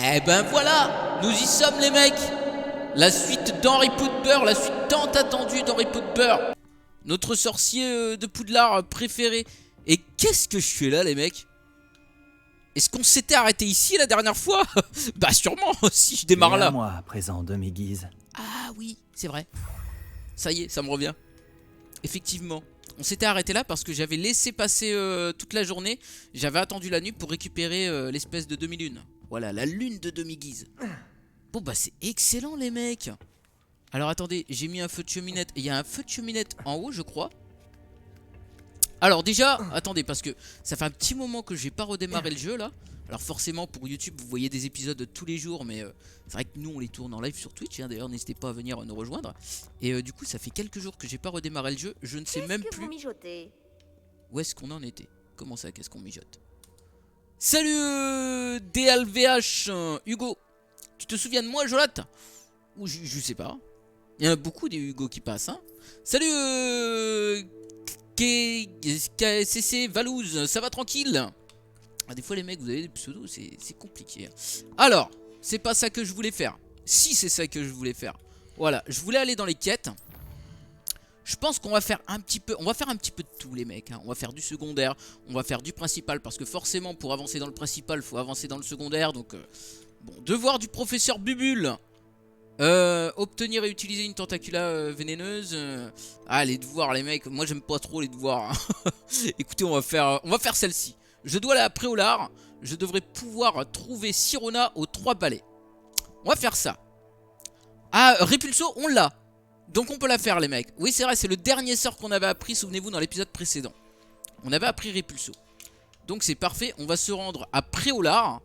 Eh ben voilà, nous y sommes les mecs. La suite d'Harry Potter, la suite tant attendue d'Harry Potter. Notre sorcier de Poudlard préféré. Et qu'est-ce que je fais là les mecs? Est-ce qu'on s'était arrêté ici la dernière fois? Bah sûrement, si je démarre là. Moi à présent, demi-guise. Ah oui, c'est vrai. Ça y est, ça me revient. Effectivement. On s'était arrêté là parce que j'avais laissé passer toute la journée. J'avais attendu la nuit pour récupérer l'espèce de demi-lune. Voilà, la lune de demi-guise. Bon bah c'est excellent les mecs. Alors attendez, j'ai mis un feu de cheminette. Il y a un feu de cheminette en haut je crois. Alors déjà, attendez parce que ça fait un petit moment que j'ai pas redémarré le jeu là. Alors forcément pour YouTube vous voyez des épisodes tous les jours. Mais c'est vrai que nous on les tourne en live sur Twitch hein. D'ailleurs n'hésitez pas à venir nous rejoindre. Et du coup ça fait quelques jours que j'ai pas redémarré le jeu. Je ne sais même plus où est-ce qu'on en était. Comment ça, qu'est-ce qu'on mijote? Salut DLVH Hugo. Tu te souviens de moi Jolat? Ou je sais pas. Il y en a beaucoup des Hugo qui passent hein. Salut KCC Valouz, ça va tranquille? Ah, des fois les mecs vous avez des pseudos, c'est compliqué. Alors, c'est pas ça que je voulais faire. Si c'est ça que je voulais faire. Voilà, je voulais aller dans les quêtes. Je pense qu'on va faire un petit peu, de tout les mecs hein. On va faire du secondaire, on va faire du principal. Parce que forcément pour avancer dans le principal, faut avancer dans le secondaire. Donc bon, devoir du professeur Bubule. Obtenir et utiliser une tentacula vénéneuse. Ah les devoirs les mecs, moi j'aime pas trop les devoirs hein. Écoutez on va faire celle-ci. Je dois aller à Préolard. Je devrais pouvoir trouver Sirona aux 3 balais. On va faire ça. Ah Répulso on l'a. Donc on peut la faire les mecs. Oui c'est vrai, c'est le dernier sort qu'on avait appris, souvenez-vous dans l'épisode précédent. On avait appris Répulso. Donc c'est parfait, on va se rendre à Préolard.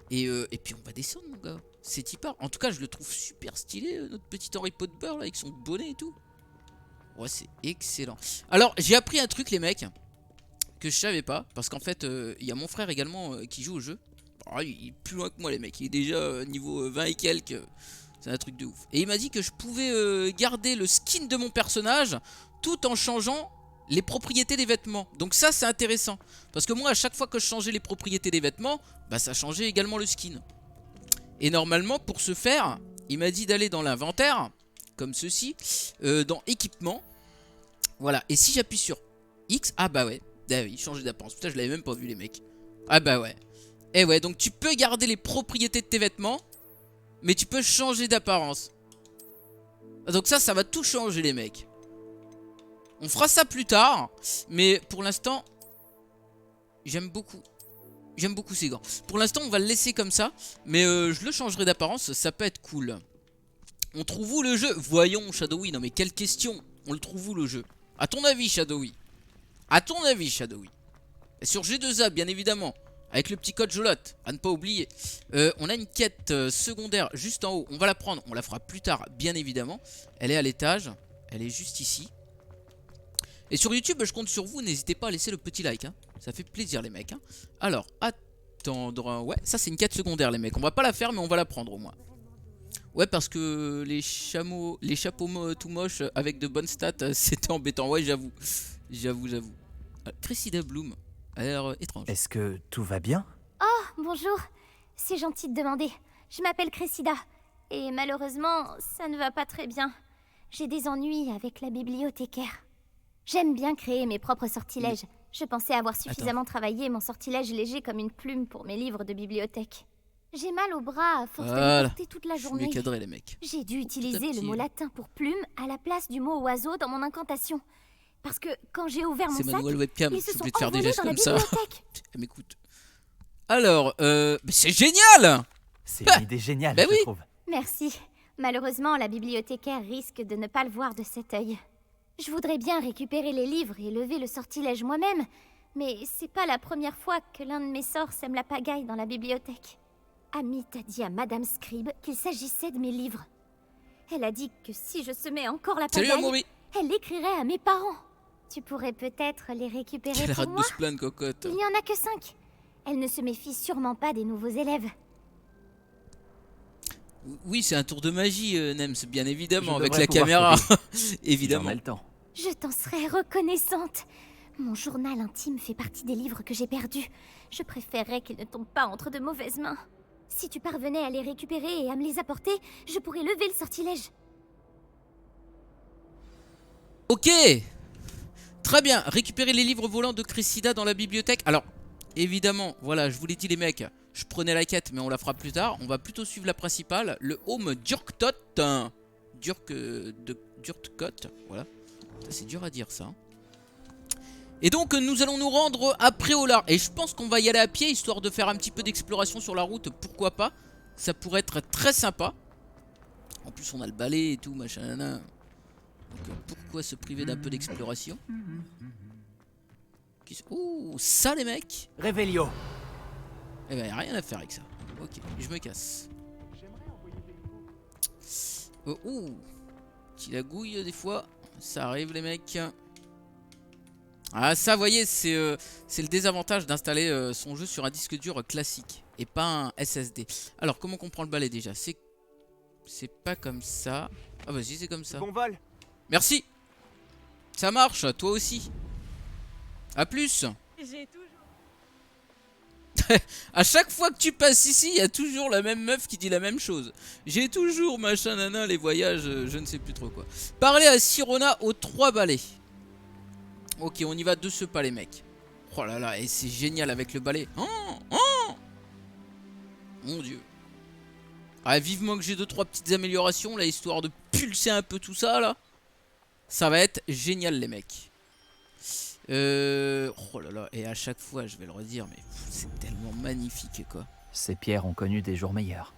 Et puis on va descendre mon gars. C'est hyper. En tout cas je le trouve super stylé notre petit Harry Potter là avec son bonnet et tout. Ouais c'est excellent. Alors j'ai appris un truc les mecs que je savais pas. Parce qu'en fait il y a mon frère également qui joue au jeu. Oh, il est plus loin que moi les mecs. Il est déjà niveau 20 et quelques. C'est un truc de ouf. Et il m'a dit que je pouvais garder le skin de mon personnage tout en changeant les propriétés des vêtements. Donc ça c'est intéressant. Parce que moi à chaque fois que je changeais les propriétés des vêtements, bah ça changeait également le skin. Et normalement pour ce faire, il m'a dit d'aller dans l'inventaire, comme ceci, dans équipement. Voilà, et si j'appuie sur X, ah bah ouais, ah oui, changer d'apparence. Putain je l'avais même pas vu les mecs. Ah bah ouais. Et ouais, donc tu peux garder les propriétés de tes vêtements. Mais tu peux changer d'apparence. Donc ça va tout changer les mecs. On fera ça plus tard. Mais pour l'instant, j'aime beaucoup ces gants. Pour l'instant on va le laisser comme ça. Mais je le changerai d'apparence, ça peut être cool. On trouve où le jeu? Voyons Shadowy, non mais quelle question. On le trouve où le jeu? À ton avis Shadowy? À ton avis Shadowy? Sur G2A bien évidemment. Avec le petit code Jolot, à ne pas oublier. On a une quête secondaire juste en haut. On va la prendre, on la fera plus tard, bien évidemment. Elle est à l'étage, elle est juste ici. Et sur YouTube, je compte sur vous, n'hésitez pas à laisser le petit like. Hein. Ça fait plaisir les mecs. Hein. Alors, attendre... Ouais, ça c'est une quête secondaire les mecs. On va pas la faire, mais on va la prendre au moins. Ouais, parce que les chapeaux tout moches avec de bonnes stats, c'était embêtant. Ouais, j'avoue. J'avoue. Cressida Bloom. A l'air étrange. Est-ce que tout va bien? Oh, bonjour. C'est gentil de demander. Je m'appelle Cressida. Et malheureusement, ça ne va pas très bien. J'ai des ennuis avec la bibliothécaire. J'aime bien créer mes propres sortilèges. Je pensais avoir suffisamment travaillé mon sortilège léger comme une plume pour mes livres de bibliothèque. J'ai mal au bras à force de le porter toute la journée. Cadré, les mecs. J'ai dû utiliser le mot latin pour plume à la place du mot oiseau dans mon incantation. Parce que quand j'ai ouvert mon sac, Webcam. ils se sont faire des envolés gestes dans la comme ça. bibliothèque. M'écoute. Alors, mais c'est génial. C'est une idée géniale, bah oui. je trouve. Merci. Malheureusement, la bibliothécaire risque de ne pas le voir de cet œil. Je voudrais bien récupérer les livres et lever le sortilège moi-même, mais c'est pas la première fois que l'un de mes sorts sème la pagaille dans la bibliothèque. Amit a dit à Madame Scribe qu'il s'agissait de mes livres. Elle a dit que si je semais encore la pagaille, elle l'écrirait à mes parents. Tu pourrais peut-être les récupérer Elle pour rate moi. de se plaindre, cocotte. Il n'y en a que 5. Elle ne se méfie sûrement pas des nouveaux élèves. Oui, c'est un tour de magie, Nems, bien évidemment, Je avec devrais la pouvoir caméra. Si Évidemment. j'en ai le temps. Je t'en serais reconnaissante. Mon journal intime fait partie des livres que j'ai perdus. Je préférerais qu'il ne tombe pas entre de mauvaises mains. Si tu parvenais à les récupérer et à me les apporter, je pourrais lever le sortilège. Ok. Très bien. Récupérer les livres volants de Cressida dans la bibliothèque. Alors, évidemment, voilà, je vous l'ai dit les mecs, je prenais la quête, mais on la fera plus tard. On va plutôt suivre la principale, le home d'Urktot. Durtkot, voilà. C'est dur à dire ça. Hein. Et donc nous allons nous rendre à Préolard. Et je pense qu'on va y aller à pied, histoire de faire un petit peu d'exploration sur la route. Pourquoi pas. Ça pourrait être très sympa. En plus on a le balai et tout, machin. Nan. Donc pourquoi se priver d'un peu d'exploration. Oh, ça les mecs. Révélio. Eh ben y'a rien à faire avec ça. Ok, je me casse. Oh, petit lagouille des fois. Ça arrive les mecs. Ah ça vous voyez c'est le désavantage d'installer son jeu sur un disque dur classique et pas un SSD. Alors comment on prend le balai déjà? C'est pas comme ça. Ah bah si c'est comme ça. Bon vol. Merci. Ça marche, toi aussi. A plus. J'ai toujours... À chaque fois que tu passes ici, il y a toujours la même meuf qui dit la même chose. J'ai toujours machin nana les voyages, je ne sais plus trop quoi. Parler à Sirona aux 3 balais. Ok, on y va de ce pas les mecs. Oh là là, et c'est génial avec le balai. Mon dieu. Ah, vivement que j'ai 2-3 petites améliorations là, histoire de pulser un peu tout ça là. Ça va être génial les mecs. Oh là là, et à chaque fois je vais le redire, mais c'est tellement magnifique quoi. Ces pierres ont connu des jours meilleurs.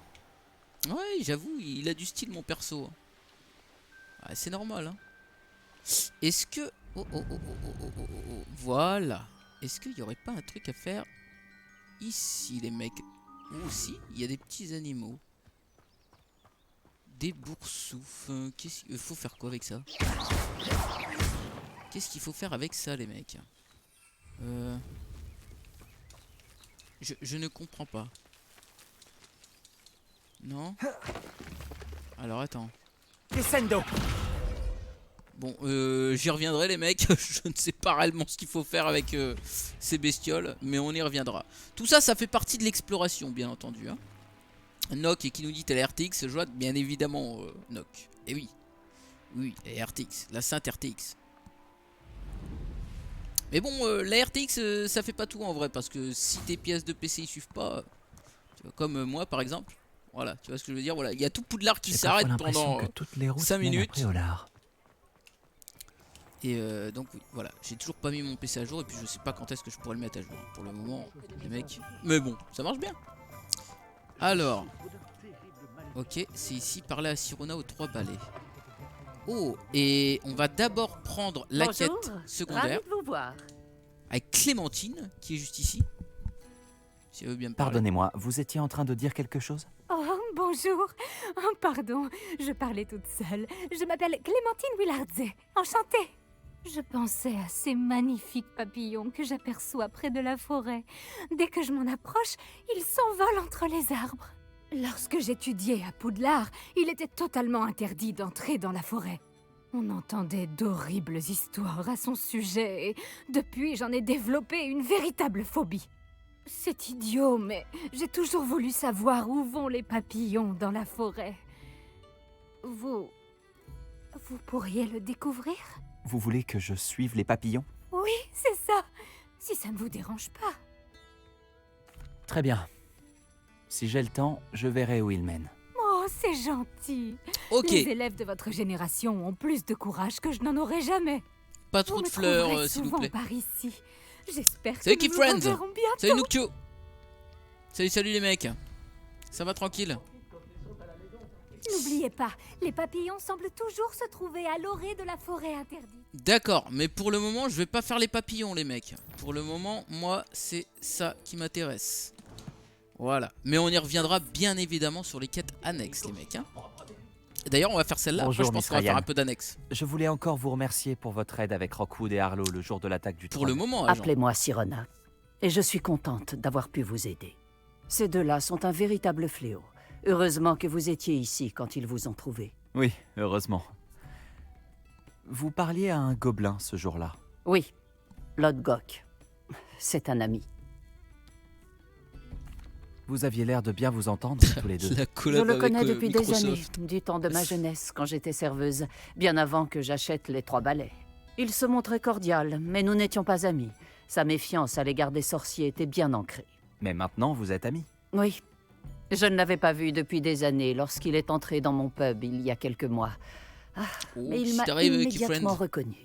Ouais, j'avoue, il a du style mon perso. Ouais, c'est normal hein. Est-ce que... Oh. Voilà. Est-ce qu'il n'y aurait pas un truc à faire ici les mecs? Ou aussi, il y a des petits animaux. Des boursoufs. Qu'est-ce qu'il faut faire quoi avec ça? Qu'est-ce qu'il faut faire avec ça les mecs? Je ne comprends pas. Non? Alors attends. Descendo. Bon, j'y reviendrai les mecs. Je ne sais pas réellement ce qu'il faut faire avec ces bestioles, mais on y reviendra. Tout ça, ça fait partie de l'exploration, bien entendu. Hein. Nock et qui nous dit elle est RTX, je vois bien évidemment Nock. Et oui, oui, elle est RTX, la sainte RTX. Mais bon, la RTX, ça fait pas tout en vrai, parce que si tes pièces de PC ils suivent pas, tu vois, comme moi par exemple, voilà, tu vois ce que je veux dire, voilà, il y a tout Poudlard qui s'arrête pendant 5 minutes. Et donc oui, voilà, j'ai toujours pas mis mon PC à jour et puis je sais pas quand est-ce que je pourrais le mettre à jour. Pour le moment, les mecs. Mais bon, ça marche bien. Alors, ok, c'est ici, parler à Sirona aux 3 balais. Oh, et on va d'abord prendre la quête secondaire Ravi de vous voir. avec Clémentine qui est juste ici. Si elle veut bien me parler. Pardonnez-moi, vous étiez en train de dire quelque chose? Oh, bonjour. Oh, pardon, je parlais toute seule. Je m'appelle Clémentine Willardze. Enchantée. Je pensais à ces magnifiques papillons que j'aperçois près de la forêt. Dès que je m'en approche, ils s'envolent entre les arbres. Lorsque j'étudiais à Poudlard, il était totalement interdit d'entrer dans la forêt. On entendait d'horribles histoires à son sujet et depuis, j'en ai développé une véritable phobie. C'est idiot, mais j'ai toujours voulu savoir où vont les papillons dans la forêt. Vous pourriez le découvrir? Vous voulez que je suive les papillons? Oui, c'est ça. Si ça ne vous dérange pas. Très bien. Si j'ai le temps, je verrai où ils mènent. Oh, c'est gentil. Ok, Les élèves de votre génération ont plus de courage que je n'en aurai jamais. pas Vous trop de me fleurs trouverez s'il vous souvent plaît. par ici. J'espère que Salut nous Keep nous Friends. reverrons bientôt. Salut Nookcho. Salut les mecs. Ça va tranquille? N'oubliez pas, les papillons semblent toujours se trouver à l'orée de la forêt interdite. D'accord, mais pour le moment je vais pas faire les papillons les mecs. Pour le moment moi c'est ça qui m'intéresse. Voilà, mais on y reviendra bien évidemment sur les quêtes annexes les mecs hein. D'ailleurs on va faire celle-là, après je Bonjour, pense Miss qu'on va faire Ryan. un peu d'annexes. Je voulais encore vous remercier pour votre aide avec Rockwood et Harlow le jour de l'attaque du Pour trône. le moment agent. Appelez-moi Sirona, et je suis contente d'avoir pu vous aider. Ces deux-là sont un véritable fléau. Heureusement que vous étiez ici quand ils vous ont trouvé. Oui, heureusement. Vous parliez à un gobelin ce jour-là. Vous aviez l'air de bien vous entendre tous les deux. La Je collab le avec connais depuis des années, Microsoft. du temps de ma jeunesse, quand j'étais serveuse, bien avant que j'achète les 3 balais. Il se montrait cordial, mais nous n'étions pas amis. Sa méfiance à l'égard des sorciers était bien ancrée. Mais maintenant, vous êtes amis. Oui. Je ne l'avais pas vu depuis des années lorsqu'il est entré dans mon pub il y a quelques mois. Oh, Mais il si m'a t'arrives avec immédiatement Friends. reconnu.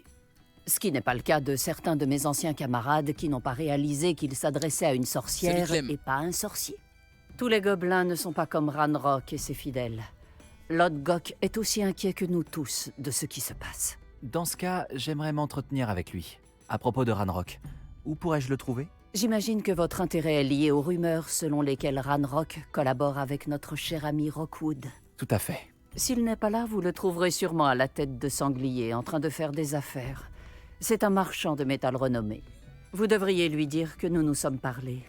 Ce qui n'est pas le cas de certains de mes anciens camarades qui n'ont pas réalisé qu'il s'adressait à une sorcière Clem. et pas à un sorcier. Tous les gobelins ne sont pas comme Ranrock et ses fidèles. Lodgok est aussi inquiet que nous tous de ce qui se passe. Dans ce cas, j'aimerais m'entretenir avec lui. À propos de Ranrock, où pourrais-je le trouver? J'imagine que votre intérêt est lié aux rumeurs selon lesquelles Ranrock collabore avec notre cher ami Rockwood. Tout à fait. S'il n'est pas là, vous le trouverez sûrement à la tête de sanglier, en train de faire des affaires. C'est un marchand de métal renommé. Vous devriez lui dire que nous nous sommes parlé.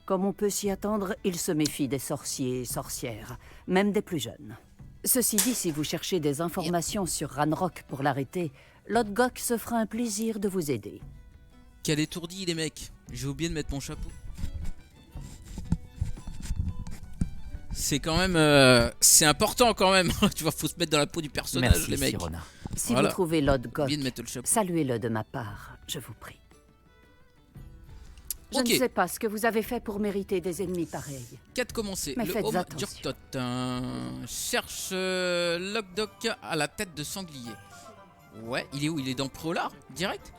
Comme on peut s'y attendre, il se méfie des sorciers et sorcières, même des plus jeunes. Ceci dit, si vous cherchez des informations sur Ranrock pour l'arrêter, Lodgok se fera un plaisir de vous aider. Quel étourdi les mecs. J'ai oublié de mettre mon chapeau. C'est quand même... c'est important quand même. Tu vois, faut se mettre dans la peau du personnage, Merci, les mecs. Sirona. Si Voilà. vous trouvez Lodgok, Oublié de mettre le chapeau. saluez-le de ma part, je vous prie. Je Ok. ne sais pas ce que vous avez fait pour mériter des ennemis pareils. 4 commencé. Mais Le faites Home attention. Durtot cherche Logdoc à la tête de sanglier. Ouais, il est où? Il est dans Préolard direct?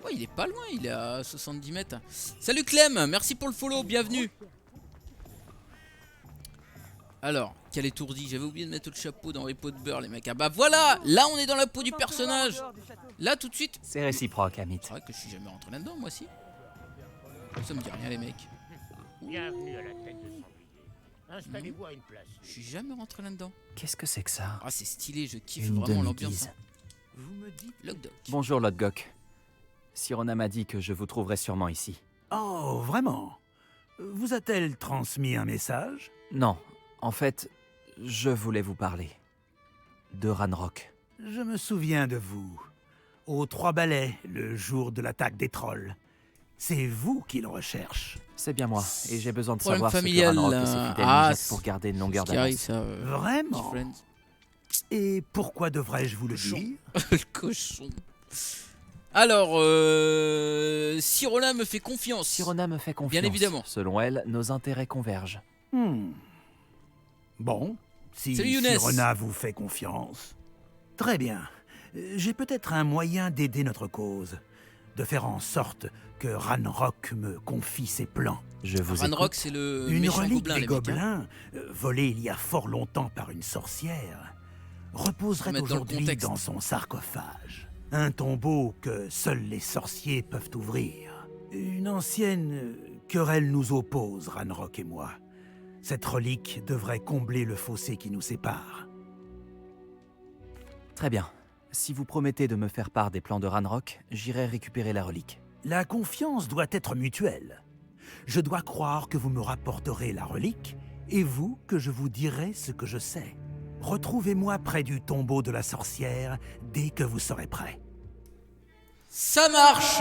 Ouais, il est pas loin, il est à 70 mètres. Salut Clem, merci pour le follow, bienvenue. Alors, quel étourdi, j'avais oublié de mettre le chapeau dans les pots de beurre les mecs. Ah bah voilà, là on est dans la peau du personnage. Là tout de suite. C'est réciproque, Amit. C'est vrai que je suis jamais rentré là-dedans moi aussi. Ça me dit rien les mecs. Bienvenue à la tête de sanglier. Installez-vous à une place. Je suis jamais rentré là-dedans. Qu'est-ce que c'est que ça? Ah c'est stylé, je kiffe Une vraiment l'ambiance. demi-guise. Hein. Vous me dites... Logdoc. Bonjour, Lodgok. Sirona m'a dit que je vous trouverais sûrement ici. Oh, vraiment? Vous a-t-elle transmis un message? Non, en fait, je voulais vous parler. De Ranrock. Je me souviens de vous. Aux 3 balais, le jour de l'attaque des trolls. C'est vous qu'il recherche. C'est bien moi, et j'ai besoin de Problème savoir familial, ce que Ranrock et ses fidèles ah, mijotent pour garder une longueur Ce qui arrive d'avance. ça. Vraiment? Friends. Et pourquoi devrais-je vous le Cochon. dire? Le cochon. Alors, Sirona me fait confiance. Sirona me fait confiance. Bien évidemment. Selon elle, nos intérêts convergent. Bon, si Salut, Younes. Sirona vous fait confiance. Très bien. J'ai peut-être un moyen d'aider notre cause. De faire en sorte que Ranrock me confie ses plans. Je vous Ranrock, écoute. c'est le Une méchant relique gobelin, des les mecs. Hein. gobelins, volée il y a fort longtemps par une sorcière, reposerait Mettre dans le aujourd'hui contexte. dans son sarcophage. Un tombeau que seuls les sorciers peuvent ouvrir. Une ancienne querelle nous oppose, Ranrock et moi. Cette relique devrait combler le fossé qui nous sépare. Très bien. Si vous promettez de me faire part des plans de Ranrock, j'irai récupérer la relique. La confiance doit être mutuelle. Je dois croire que vous me rapporterez la relique, et vous que je vous dirai ce que je sais. Retrouvez-moi près du tombeau de la sorcière dès que vous serez prêt. Ça marche.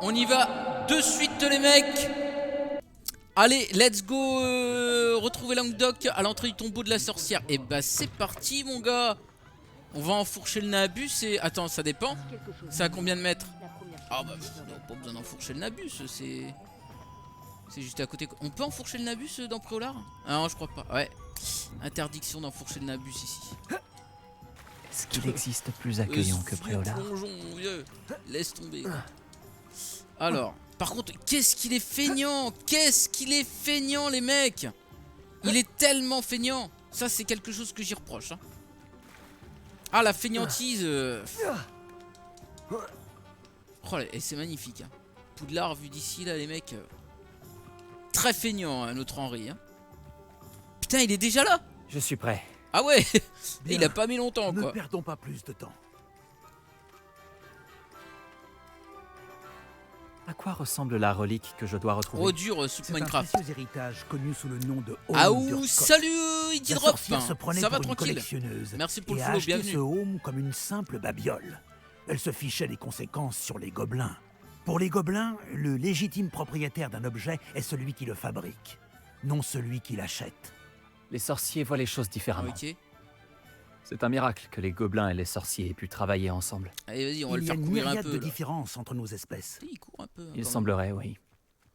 On y va de suite les mecs. Allez, let's go retrouver Languedoc à l'entrée du tombeau de la sorcière. Et bah c'est parti mon gars. On va enfourcher le Nabus et... Attends, ça dépend. C'est à combien de mètres? Ah bah, on n'a pas besoin d'enfourcher le Nabus, c'est... C'est juste à côté. On peut enfourcher le Nabus dans Préolard? Ah non, je crois pas. Ouais. Interdiction d'enfourcher le Nabus ici. Est-ce qu'il existe plus accueillant que Préolard? Plongeon, mon vieux. Laisse tomber. Alors, par contre, qu'est-ce qu'il est feignant! Qu'est-ce qu'il est feignant, les mecs! Il est tellement feignant! Ça, c'est quelque chose que j'y reproche. Hein. Ah, la feignantise! Oh, et c'est magnifique. Hein. Poudlard, vu d'ici, là, les mecs. Très feignant, hein, notre Henri. Hein. Putain, il est déjà là! Je suis prêt. Ah ouais! Bien. Il a pas mis longtemps, Ne quoi. perdons pas plus de temps. À quoi ressemble la relique que je dois retrouver? Oh, dur, Soup C'est un Minecraft. précieux héritage connu sous le nom de Ah Home ouh, d'Urkot. salut, Idy La Drop! sorcière se prenait Ça va pour une tranquille? collectionneuse Merci pour le et a follow, acheté bienvenue. ce home comme une simple babiole. Elle se fichait des conséquences sur les gobelins. Pour les gobelins, le légitime propriétaire d'un objet est celui qui le fabrique, non celui qui l'achète. Les sorciers voient les choses différemment. Ok. C'est un miracle que les gobelins et les sorciers aient pu travailler ensemble. Allez, vas-y, on va Il le y a faire une courir un myriade peu. de Là. différences entre nos espèces. Il court un peu. Il quand semblerait, oui.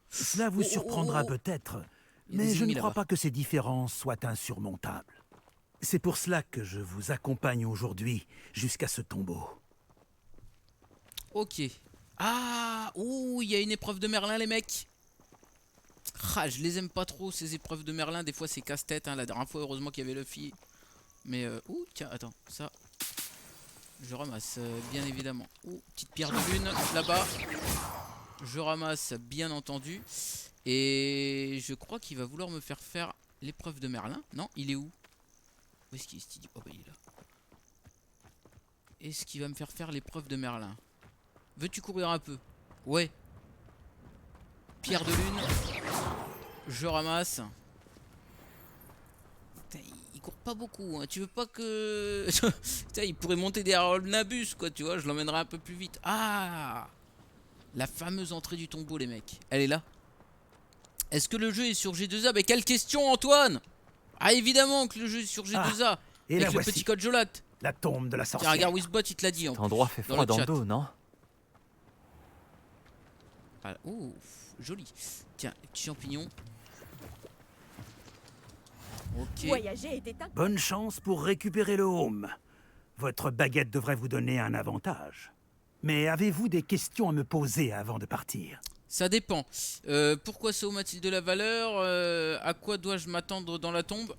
Cela vous Oh, oh, surprendra oh. peut-être, Il y a mais des je ne ennemis crois là-bas. pas que ces différences soient insurmontables. C'est pour cela que je vous accompagne aujourd'hui jusqu'à ce tombeau. même. Ok. Ah, oh, il y a une épreuve de Merlin, les mecs. Ah, je les aime pas trop, ces épreuves de Merlin. Des fois, c'est casse-tête. Hein. La dernière fois, heureusement qu'il y avait Luffy. Mais, ouh, tiens, attends, ça. Je ramasse, bien évidemment. Oh, petite pierre de lune, là-bas. Je ramasse, bien entendu. Et je crois qu'il va vouloir me faire faire l'épreuve de Merlin. Non, il est où? Où est-ce qu'il est? Oh, bah, il est là. Est-ce qu'il va me faire l'épreuve de Merlin? Veux-tu courir un peu? Ouais. Pierre de lune. Je ramasse. Putain, il court pas beaucoup. Hein. Tu veux pas que... Putain, il pourrait monter derrière le Nabus, quoi, tu vois. Je l'emmènerai un peu plus vite. Ah! La fameuse entrée du tombeau, les mecs. Elle est là. Est-ce que le jeu est sur G2A? Mais quelle question, Antoine! Ah, évidemment que le jeu est sur G2A. Et avec la le voici, petit code Jolat. la tombe de la Tiens, sorcière. regarde, Wizbot, il te l'a dit. Cet endroit fait dans froid le dans chat. le dos, non? Ah, oh, joli. Tiens, petit champignon. Ok. Voyager était un... Bonne chance pour récupérer le home. Votre baguette devrait vous donner un avantage. Mais avez-vous des questions à me poser avant de partir? Ça dépend. Pourquoi ce home a-t-il de la valeur? À quoi dois-je m'attendre dans la tombe?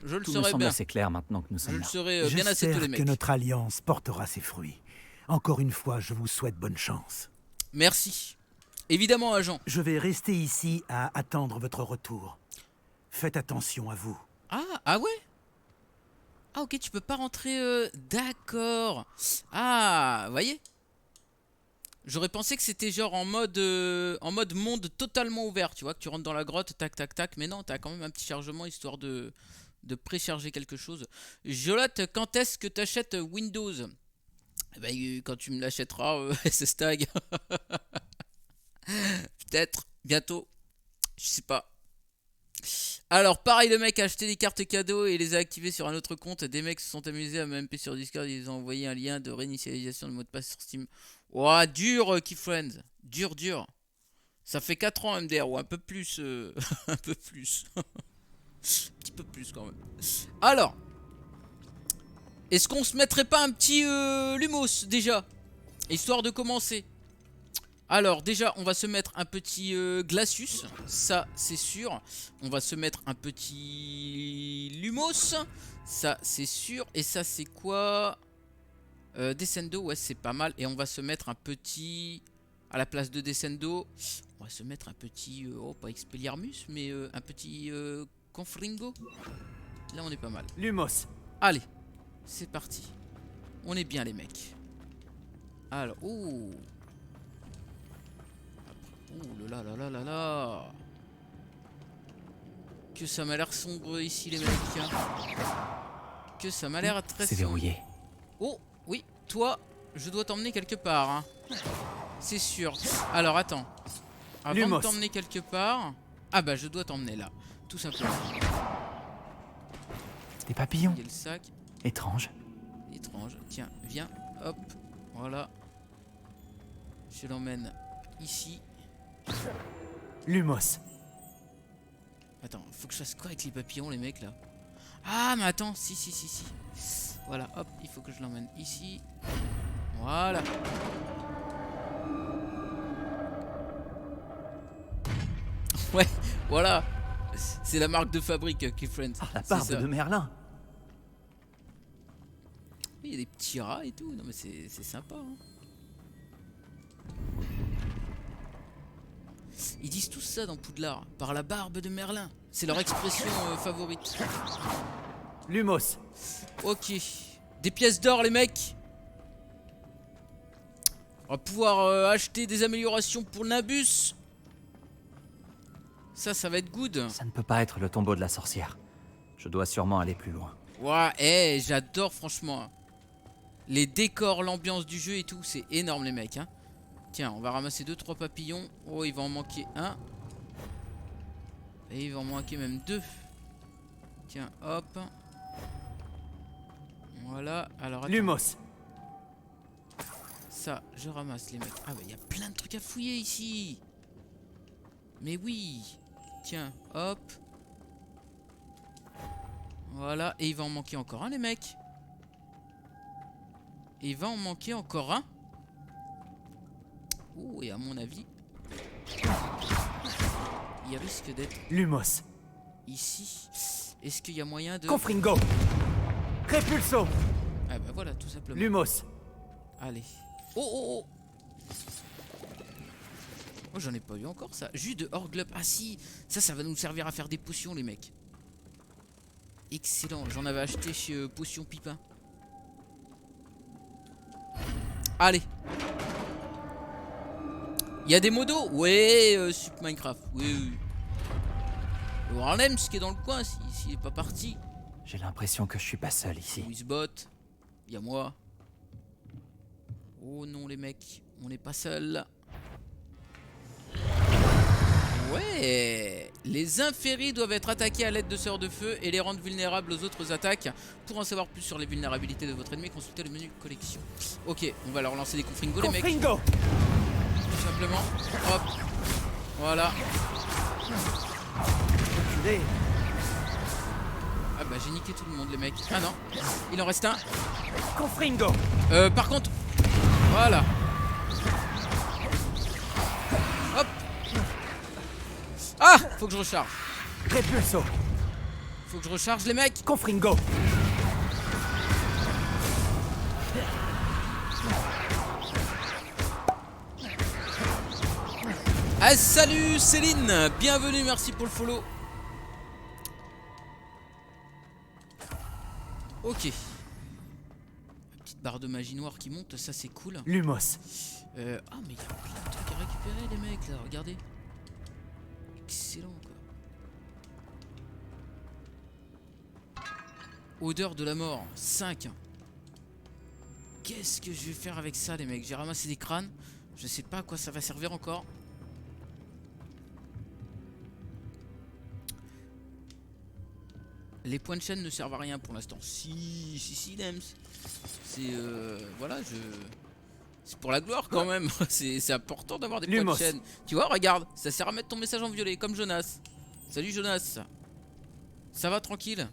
Je le Tout me saurai semble bien. assez clair maintenant que nous Je sommes le là. saurai bien assez tôt, J'espère les que mecs. notre alliance portera ses fruits. Encore une fois, je vous souhaite bonne chance. Merci. Évidemment, agent. Je vais rester ici à attendre votre retour. Faites attention à vous. Ah ouais? Ah ok, tu peux pas rentrer... D'accord. Ah, vous voyez? J'aurais pensé que c'était genre en mode monde totalement ouvert, tu vois, que tu rentres dans la grotte, tac tac tac, mais non, t'as quand même un petit chargement histoire de précharger quelque chose. Jolat, quand est-ce que t'achètes Windows? Eh ben, quand tu me l'achèteras, SS Tag. Peut-être, bientôt, je sais pas. Alors pareil, le mec a acheté des cartes cadeaux et les a activées sur un autre compte. Des mecs se sont amusés à m'MP sur Discord, ils ont envoyé un lien de réinitialisation de mot de passe sur Steam. Ouah, dur, Keyfriends. Dur, dur. Ça fait 4 ans MDR, ou un peu plus. Un peu plus. Un petit peu plus quand même. Alors. Est-ce qu'on se mettrait pas un petit Lumos déjà? Histoire de commencer. Alors déjà on va se mettre un petit Glacius. Ça c'est sûr. On va se mettre un petit Lumos. Ça c'est sûr. Et ça c'est quoi? Descendo, ouais c'est pas mal. Et on va se mettre un petit... À la place de Descendo, on va se mettre un petit... oh pas Expelliarmus, mais un petit Confringo. Là on est pas mal. Lumos. Allez, c'est parti. On est bien les mecs. Alors, ouh. Ouh là là là là là. Que ça m'a l'air sombre ici les mecs. Hein. Que ça m'a l'air très C'est sombre. verrouillé. Oh, oui, toi, je dois t'emmener quelque part. Hein. C'est sûr. Alors, attends. Avant Lumos. de t'emmener quelque part... Ah bah, je dois t'emmener là. Tout simplement. Des papillons. Il y a le sac. Étrange. Étrange. Tiens, viens. Hop. Voilà. Je l'emmène ici. Lumos. Attends, faut que je fasse quoi avec les papillons, les mecs, là? Ah, mais attends. Si. Voilà, hop. Il faut que je l'emmène ici. Voilà. Ouais, voilà. C'est la marque de fabrique, Keyfriends. Ah, la C'est barbe ça. de Merlin. Il y a des petits rats et tout. Non, mais c'est sympa. Hein. Ils disent tous ça dans Poudlard. Par la barbe de Merlin. C'est leur expression favorite. Lumos. Ok. Des pièces d'or, les mecs. On va pouvoir acheter des améliorations pour le Nabus. Ça va être good. Ça ne peut pas être le tombeau de la sorcière. Je dois sûrement aller plus loin. Ouais, j'adore franchement. Les décors, l'ambiance du jeu et tout, c'est énorme les mecs. Hein. Tiens, on va ramasser 2-3 papillons. Oh, il va en manquer un. Et il va en manquer même 2. Tiens, hop. Voilà, alors attends. Lumos. Ça, je ramasse les mecs. Ah bah il y a plein de trucs à fouiller ici. Mais oui. Tiens, hop. Voilà, et il va en manquer encore un les mecs. Et il va en manquer encore un. Ouh, et à mon avis, il risque d'être Lumos. ici. Est-ce qu'il y a moyen de... Confringo. Repulso. Ah bah voilà, tout simplement. Lumos. Allez. Oh oh oh. Oh, j'en ai pas eu encore ça. Jus de Orglup. Ah si, ça va nous servir à faire des potions les mecs. Excellent, j'en avais acheté chez Potion Pipin. Allez. Il y a des modos. Ouais, Super Minecraft. Oui, oui. Le Harlem, ce qui est dans le coin, s'il est pas parti. J'ai l'impression que je suis pas seul ici. Wizbot. Il y a moi. Oh non les mecs, on n'est pas seul. Ouais. Les inféries doivent être attaqués à l'aide de sœurs de feu et les rendre vulnérables aux autres attaques. Pour en savoir plus sur les vulnérabilités de votre ennemi, consultez le menu collection. Ok, on va leur lancer des confringos les mecs. Tout simplement. Hop. Voilà. Ah bah j'ai niqué tout le monde les mecs. Ah non, il en reste un. Confringo. Par contre, voilà. Hop. Ah, faut que je recharge. Repulso. Faut que je recharge les mecs. Confringo. Ah salut Céline, bienvenue, merci pour le follow. Ok. Petite barre de magie noire qui monte, ça c'est cool. Lumos. Ah mais il y a plein de trucs à récupérer les mecs là, regardez. Excellent quoi. Odeur de la mort, 5. Qu'est-ce que je vais faire avec ça les mecs? J'ai ramassé des crânes, je sais pas à quoi ça va servir encore. Les points de chaîne ne servent à rien pour l'instant. Si, Lems. C'est voilà, c'est pour la gloire quand même. C'est important d'avoir des points de chaîne. Tu vois, regarde, ça sert à mettre ton message en violet, comme Jonas. Salut Jonas. Ça va tranquille?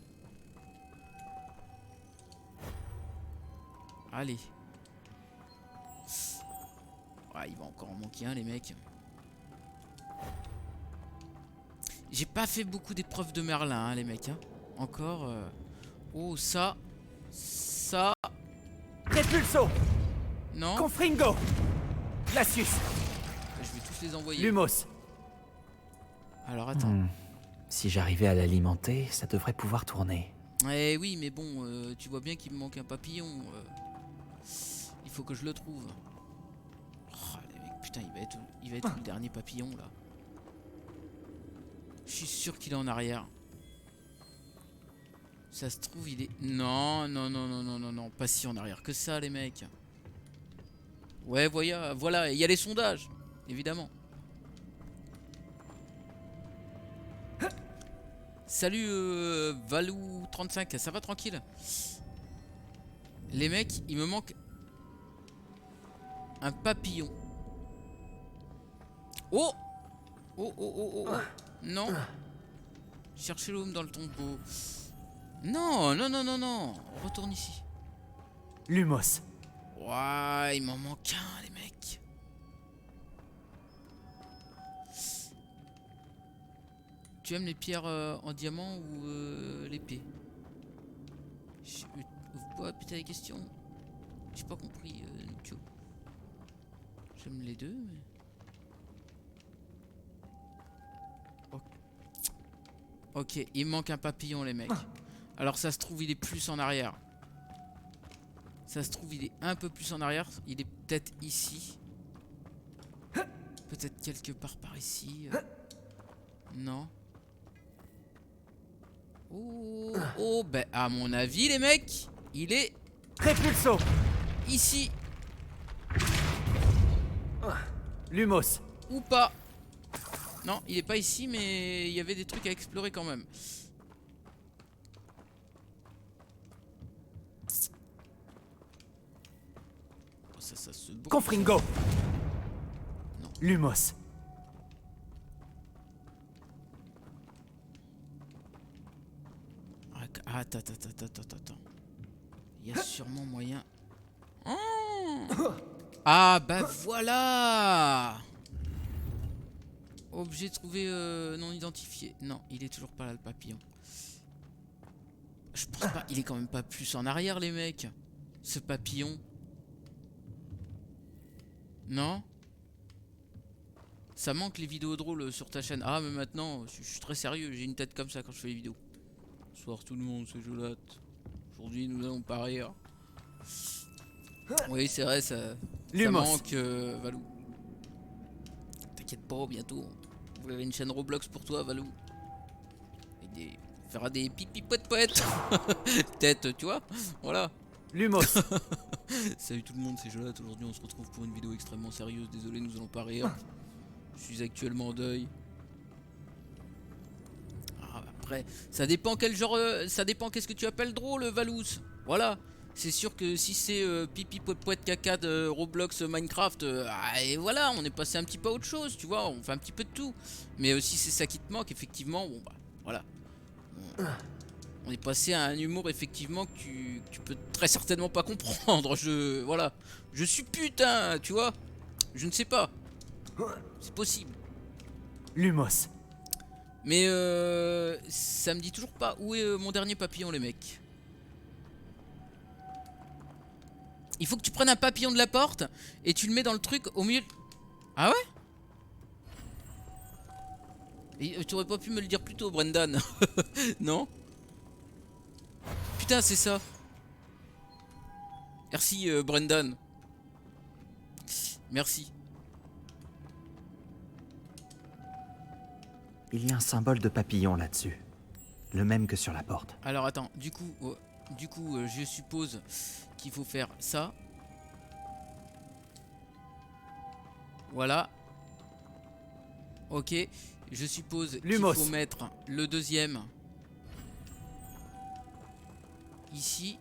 Allez. Ouais, il va encore en manquer un les mecs. J'ai pas fait beaucoup d'épreuves de Merlin hein, les mecs hein. Encore oh ça. Repulso. Non. Confringo. Glacius. Je vais tous les envoyer. Lumos. Alors attends. Si j'arrivais à l'alimenter, ça devrait pouvoir tourner. Eh oui mais bon tu vois bien qu'il me manque un papillon. Il faut que je le trouve. Oh, les mecs, putain il va être le dernier papillon là. Je suis sûr qu'il est en arrière. Ça se trouve il est... Non, pas si en arrière que ça les mecs. Ouais voilà, il y a les sondages, évidemment. Salut Valou35, ça va tranquille? Les mecs, il me manque un papillon. Oh. Non. Cherchez l'homme dans le tombeau. Non. Retourne ici. Lumos. Ouais, il m'en manque un, les mecs. Tu aimes les pierres en diamant ou l'épée? Ouais, putain, les questions. J'ai pas compris, Nukio. J'aime les deux, mais... Ok, il me manque un papillon, les mecs. Alors, ça se trouve, il est plus en arrière. Ça se trouve, il est un peu plus en arrière. Il est peut-être ici. Peut-être quelque part par ici. Non. Oh, ben, à mon avis, les mecs, il est... Repulso. Ici. Lumos. Ou pas. Non, il est pas ici, mais il y avait des trucs à explorer quand même. Oh, ça se brûle. Confringo. Non. Lumos. Attends. Il y a sûrement moyen. Oh, ah bah voilà. Objet trouvé non identifié. Non, il est toujours pas là le papillon. Je pense pas. Il est quand même pas plus en arrière les mecs. Ce papillon. Non? Ça manque les vidéos drôles sur ta chaîne. Ah mais maintenant, je suis très sérieux. J'ai une tête comme ça quand je fais les vidéos. Bonsoir tout le monde, c'est Jolate. Aujourd'hui nous allons pas rire. Oui c'est vrai, ça manque Valou. T'inquiète pas, bientôt. Vous avez une chaîne Roblox pour toi Valou. On fera des pipi poète poète. Peut-être, tu vois. Voilà. Lumos. Salut tout le monde, c'est Jolate. Aujourd'hui on se retrouve pour une vidéo extrêmement sérieuse. Désolé, nous allons pas rire. Je suis actuellement en deuil. Après, ça dépend quel genre, ça dépend qu'est-ce que tu appelles drôle, Valous. Voilà, c'est sûr que si c'est pipi poète poète caca de Roblox Minecraft, et voilà, on est passé un petit peu à autre chose, tu vois, on fait un petit peu de tout. Mais aussi c'est ça qui te manque, effectivement, bon bah, voilà. On est passé à un humour, effectivement, que tu peux très certainement pas comprendre, voilà. Je suis putain, tu vois, je ne sais pas. C'est possible. Lumos. Mais ça me dit toujours pas où est mon dernier papillon les mecs. Il faut que tu prennes un papillon de la porte et tu le mets dans le truc au milieu. Ah ouais? Et, tu aurais pas pu me le dire plus tôt Brendan. Non? Putain c'est ça. Merci Brendan. Merci. Il y a un symbole de papillon là-dessus. Le même que sur la porte. Alors attends, du coup, je suppose qu'il faut faire ça. Voilà. Ok. Je suppose qu'il faut mettre le deuxième ici.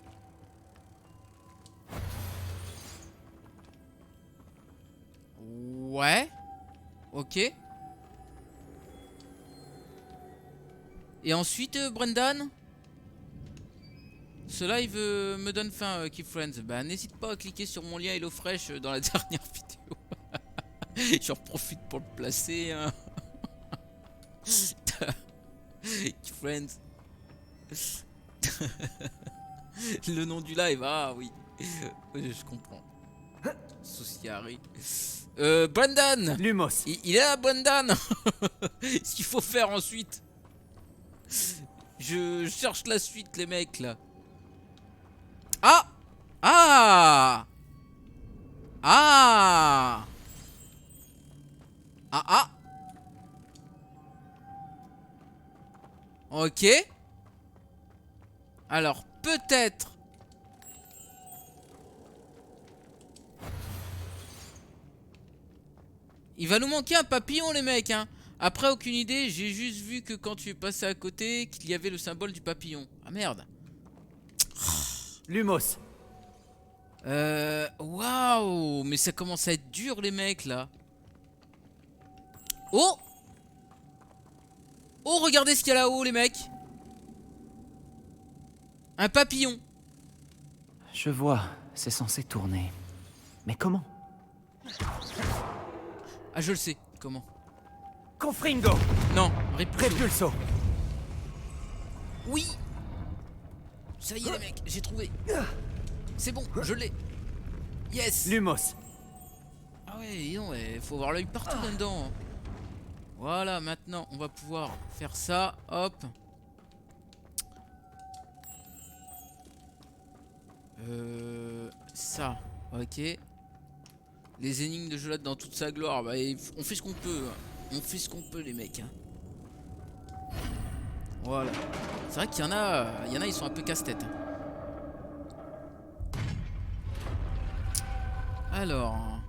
Ouais. Ok. Et ensuite, Brendan, ce live me donne faim, Keep Friends. Bah, n'hésite pas à cliquer sur mon lien HelloFresh dans la dernière vidéo. J'en profite pour le placer. Hein. Keep Friends. Le nom du live, ah oui. Je comprends. Sociari. Brendan. Lumos. Il est là, Brendan. Ce qu'il faut faire ensuite. Je cherche la suite les mecs là. Ah. Ah. Ah. Ah ah. Ok. Alors peut-être. Il va nous manquer un papillon les mecs hein. Après aucune idée, j'ai juste vu que quand tu es passé à côté, qu'il y avait le symbole du papillon. Ah merde. Lumos. Waouh, mais ça commence à être dur les mecs là. Oh. Oh, regardez ce qu'il y a là-haut les mecs. Un papillon. Je vois, c'est censé tourner. Mais comment? Ah je le sais, comment. Confringo. Non, Repulso. Repulso. Oui. Ça y est les mecs, j'ai trouvé. C'est bon, je l'ai. Yes. Lumos. Ah ouais, non, ouais, faut avoir l'œil partout là-dedans. Voilà, maintenant on va pouvoir faire ça. Hop. Ça, ok. Les énigmes de Jolate dans toute sa gloire. Bah, on fait ce qu'on peut. On fait ce qu'on peut, les mecs. Voilà. C'est vrai qu'il y en a, ils sont un peu casse-tête. Alors.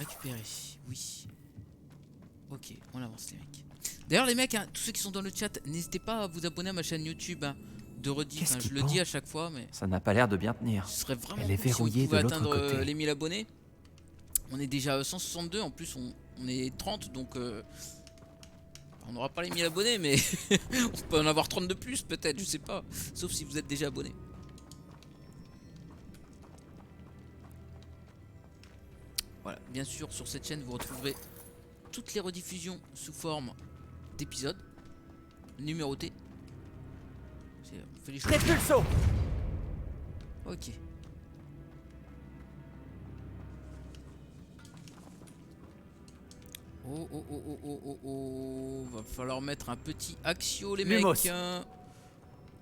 récupérer. Oui. Ok, on avance les mecs. D'ailleurs les mecs, hein, tous ceux qui sont dans le chat, n'hésitez pas à vous abonner à ma chaîne YouTube hein, de rediff. Qu'est-ce Hein, qu'il je le dis pense à chaque fois, mais Ça n'a pas l'air de bien tenir. ce serait vraiment Elle est cool si on verrouillée pouvait de l'autre atteindre côté. les 1000 abonnés. On est déjà à 162, en plus on est 30, donc on n'aura pas les 1000 abonnés, mais on peut en avoir 30 de plus peut-être, je sais pas. Sauf si vous êtes déjà abonné. Voilà, bien sûr, sur cette chaîne, vous retrouverez toutes les rediffusions sous forme d'épisodes numérotés. On fait les choses. Répulso. Ok. Oh oh oh oh oh oh oh. Va falloir mettre un petit axio les Lumos. mecs.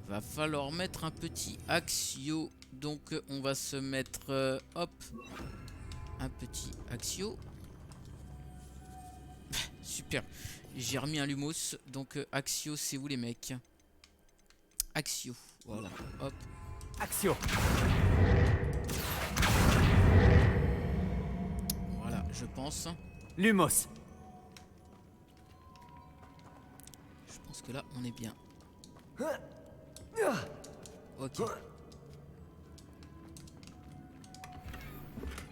Va falloir mettre un petit axio. Donc on va se mettre hop. Un petit axio. Super. J'ai remis un lumos. Donc axio c'est où les mecs? Axio. Voilà. Hop. Axio. Voilà je pense. Lumos. Je pense que là on est bien. Ok.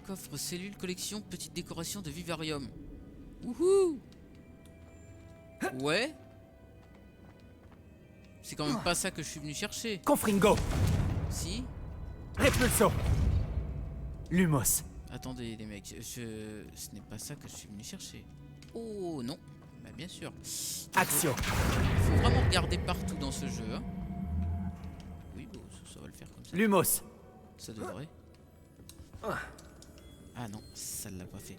Coffre, cellule, collection, petite décoration de vivarium. Wouhou. Ouais. C'est quand même pas ça que je suis venu chercher. Confringo. Si. Répulso. Lumos. Attendez les mecs, ce n'est pas ça que je suis venu chercher. Oh non. Bah bien sûr. Axio. Il faut vraiment regarder partout dans ce jeu. Hein. Oui, bon, ça va le faire comme ça. Lumos. Ça devrait. Ah non, ça ne l'a pas fait.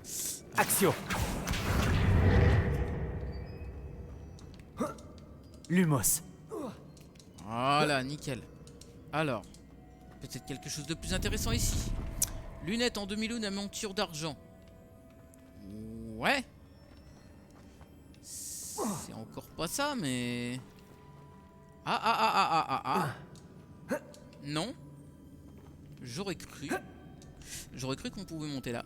Axio. Lumos. Voilà, nickel. Alors, peut-être quelque chose de plus intéressant ici. Lunettes en demi-lune à monture d'argent. Ouais. C'est encore pas ça, mais... Ah. Non. J'aurais cru. J'aurais cru qu'on pouvait monter là.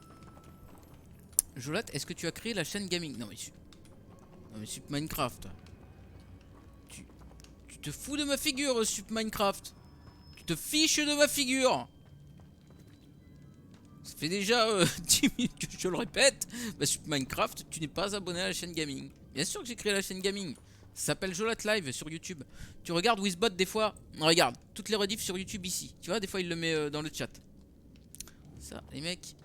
Jolat, est-ce que tu as créé la chaîne gaming? Non mais Sup Minecraft. Tu te fous de ma figure, Sup Minecraft. Tu te fiches de ma figure. Ça fait déjà 10 minutes que je le répète. Bah Sup Minecraft, tu n'es pas abonné à la chaîne gaming. Bien sûr que j'ai créé la chaîne gaming. Ça s'appelle Jolat Live sur YouTube. Tu regardes Wizbot des fois. Regarde, toutes les rediffs sur YouTube ici. Tu vois, des fois il le met dans le chat. Ça, les mecs.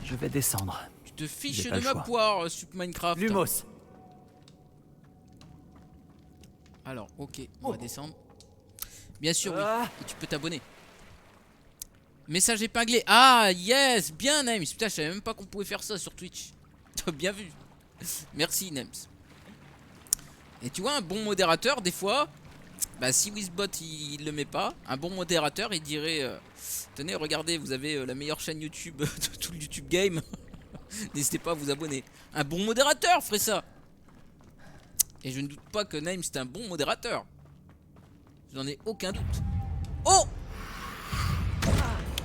Je vais descendre. Tu te fiches J'ai de pas le ma choix. poire, Sup Minecraft. Lumos. Alors, ok, on va descendre. Bien sûr, oui. Et tu peux t'abonner. Message épinglé. Ah, yes, bien, Nems. Putain, je savais même pas qu'on pouvait faire ça sur Twitch. T'as bien vu. Merci, Nems. Et tu vois, un bon modérateur, des fois, bah, si Wizbot il le met pas, un bon modérateur il dirait tenez, regardez, vous avez la meilleure chaîne YouTube de tout le YouTube game. N'hésitez pas à vous abonner. Un bon modérateur ferait ça. Et je ne doute pas que Naim c'est un bon modérateur. J'en ai aucun doute. Oh!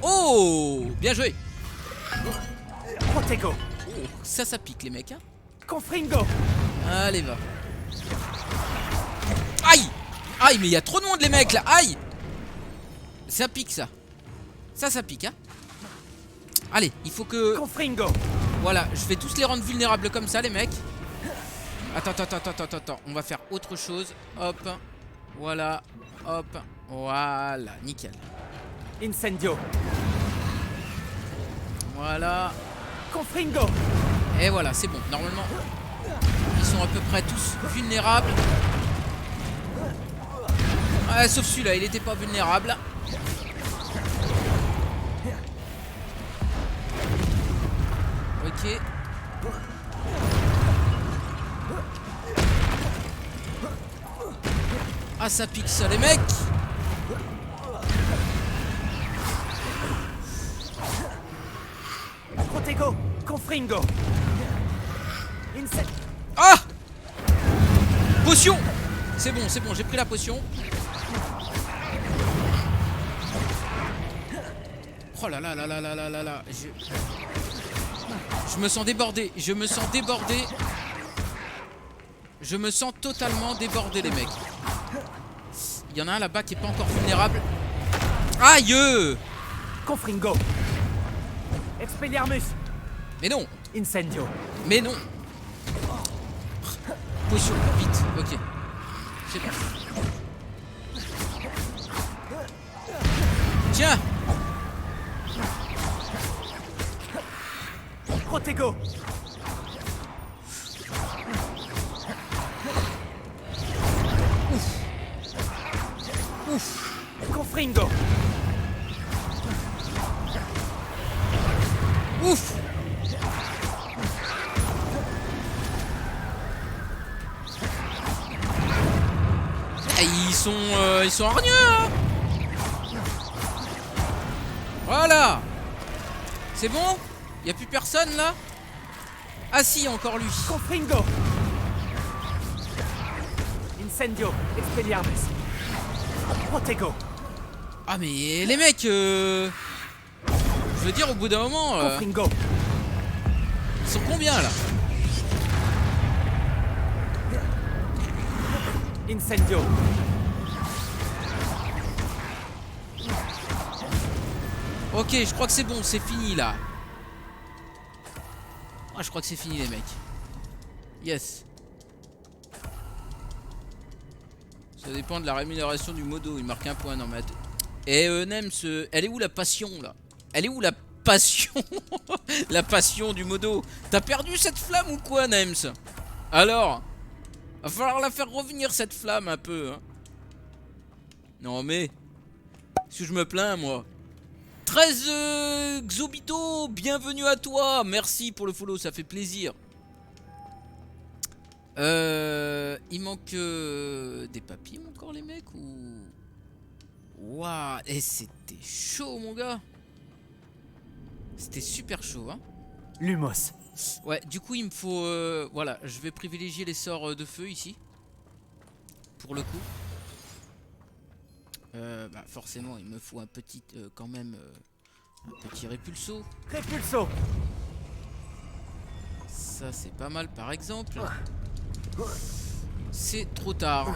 Oh! Bien joué! Protego. Oh, ça pique les mecs, hein? Confringo. Allez, va. Aïe! Aïe, mais il y a trop de monde les mecs là! Aïe! Ça pique ça. Ça pique, hein? Allez, il faut que... Confringo. Voilà, je vais tous les rendre vulnérables comme ça les mecs. Attends, on va faire autre chose. Hop, voilà, hop, voilà, nickel. Incendio. Voilà, Confringo. et voilà, c'est bon. Normalement, ils sont à peu près tous vulnérables. Ouais, sauf celui-là, il était pas vulnérable. Ok. Ah, ça pique ça les mecs. Protego. Confringo. Ah! Potion! C'est bon, j'ai pris la potion. Oh là là là là là là là là. Je me sens débordé. Je me sens débordé. Je me sens totalement débordé, les mecs. Il y en a un là-bas qui est pas encore vulnérable. Aïe! Confringo. Expelliarmus. Mais non! Incendio. Mais non! Potion, vite, ok. C'est bon. Tiens! Protego. Confringo. Ouf! Ils sont hargneux, hein. Voilà. C'est bon? Y a plus personne là? Ah si, encore lui. Confringo. Incendio. Expelliarmus. Protego. Ah mais les mecs, je veux dire au bout d'un moment, Confringo. ils sont combien là? Incendio. Ok, je crois que c'est bon, c'est fini là. Ah, je crois que c'est fini les mecs. Yes. Ça dépend de la rémunération du modo. Il marque un point. Non mais attends. Et Nems, elle est où la passion là? Elle est où la passion? La passion du modo. T'as perdu cette flamme ou quoi, Nems? Alors, va falloir la faire revenir cette flamme un peu, hein. Non mais, est-ce que je me plains moi? 13 Xobito, bienvenue à toi. Merci pour le follow, ça fait plaisir. Il manque des papillons encore les mecs ou... Waouh, et c'était chaud mon gars. C'était super chaud hein. Lumos. Ouais, du coup il me faut... voilà, je vais privilégier les sorts de feu ici. Pour le coup. Bah forcément il me faut un petit... quand même... un petit répulso. Répulso. Ça c'est pas mal par exemple. C'est trop tard.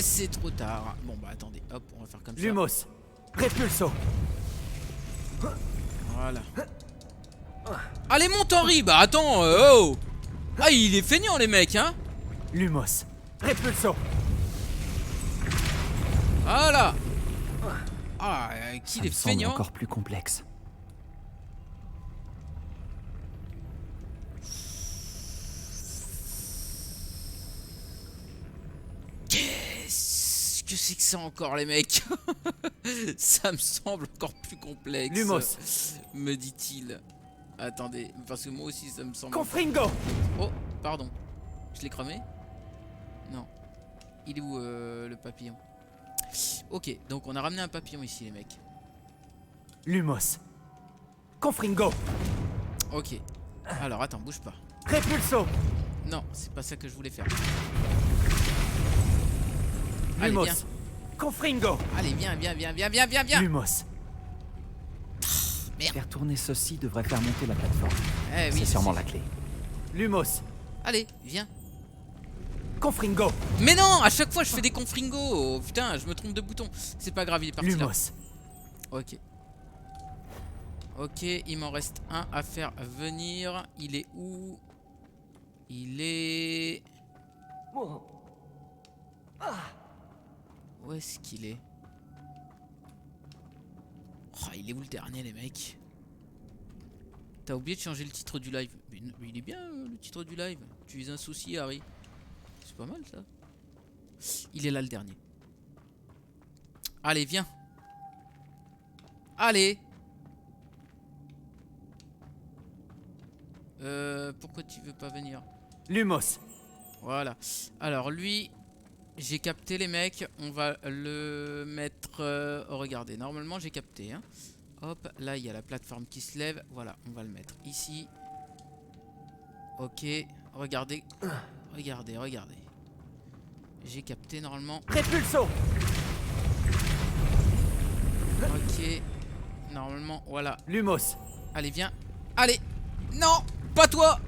C'est trop tard. Bon bah attendez, hop, on va faire comme ça. Lumos. Répulso. Voilà. Allez monte Henri. Bah attends, oh. Ah il est feignant les mecs hein. Lumos. Répulso. Voilà. Ah qu'il est semble feignant. encore plus complexe. Qu'est-ce que c'est que ça encore les mecs? Ça me semble encore plus complexe. Lumos. Me dit-il. Attendez, parce que moi aussi ça me semble... Confringo. Oh, pardon. Je l'ai cramé? Non. Il est où le papillon? Ok, donc on a ramené un papillon ici les mecs. Lumos. Confringo. Ok. Alors attends, bouge pas. Répulso. Non, c'est pas ça que je voulais faire. Lumos. Allez, viens. Confringo. Allez, viens, viens, viens, viens, viens, viens, viens. Lumos. Merde. Faire tourner ceci devrait faire monter la plateforme. Eh oui, c'est sûrement la clé. Lumos. Allez, viens. Confringo. Mais non, à chaque fois je fais des confringos. Oh, putain, je me trompe de bouton. C'est pas grave, il est parti là. Lumos. Ok. Ok, il m'en reste un à faire venir. Il est où? Il est... Où est-ce qu'il est? Oh, il est où le dernier les mecs? T'as oublié de changer le titre du live. Mais il est bien le titre du live. Tu es un souci Harry. C'est pas mal ça. Il est là le dernier. Allez viens. Allez. Pourquoi tu veux pas venir? Lumos. Voilà. Alors lui, j'ai capté les mecs. On va le mettre... regardez, normalement j'ai capté. Hein. Hop, là il y a la plateforme qui se lève. Voilà, on va le mettre ici. Ok, regardez. Regardez, regardez. J'ai capté normalement. Répulso. Ok. Normalement, voilà. Lumos. Allez, viens. Allez. Non, pas toi.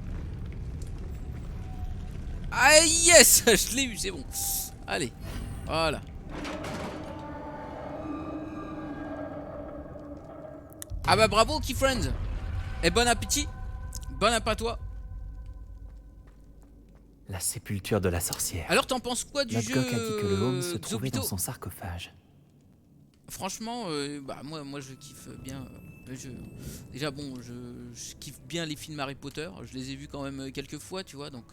Ah yes, je l'ai eu, c'est bon. Allez, voilà. Ah bah bravo, Key Friends. Et bon appétit. Bon appétit à toi. La sépulture de la sorcière. Alors t'en penses quoi du jeu Lodgok a dit que le home se trouvait Xobito? dans son sarcophage. Franchement, bah moi je kiffe bien le jeu. Déjà bon, je kiffe bien les films Harry Potter. Je les ai vus quand même quelques fois, tu vois. Donc,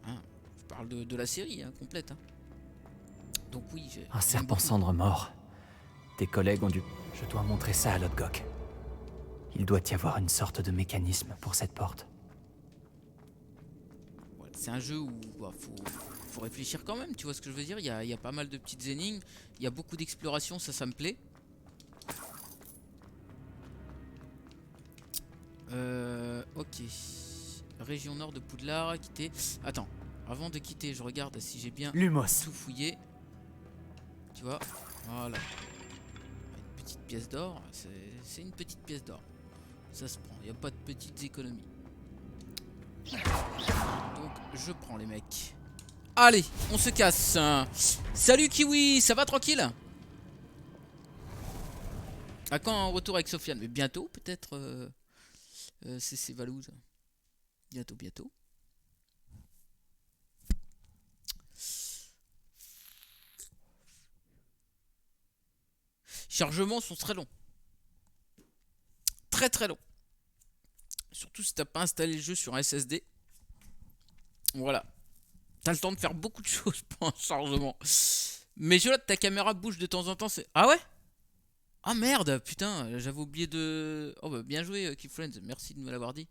hein, je parle de la série hein, complète. Hein. Donc oui, Un serpent cendre mort. Tes collègues ont dû... Je dois montrer ça à Lodgok. Il doit y avoir une sorte de mécanisme pour cette porte. Ouais, c'est un jeu où bah, faut réfléchir quand même, tu vois ce que je veux dire. Il y a pas mal de petites énigmes, il y a beaucoup d'exploration, ça me plaît. Ok. Région nord de Poudlard, quitter. Attends, avant de quitter, je regarde si j'ai bien Lumos. tout fouillé. Tu vois, voilà. Une petite pièce d'or, c'est une petite pièce d'or. Ça se prend, il n'y a pas de petites économies. Donc je prends les mecs. Allez, on se casse. Salut Kiwi, ça va tranquille? À quand un retour avec Sofiane? Mais bientôt peut-être c'est Valouz. Bientôt. Chargements sont très longs. Très long. Surtout si t'as pas installé le jeu sur un SSD. Voilà. T'as le temps de faire beaucoup de choses pour un chargement. Mais je vois ta caméra bouge de temps en temps. C'est... Ah ouais? Ah merde, putain, j'avais oublié de... Oh bah bien joué Keep Friends, merci de me l'avoir dit.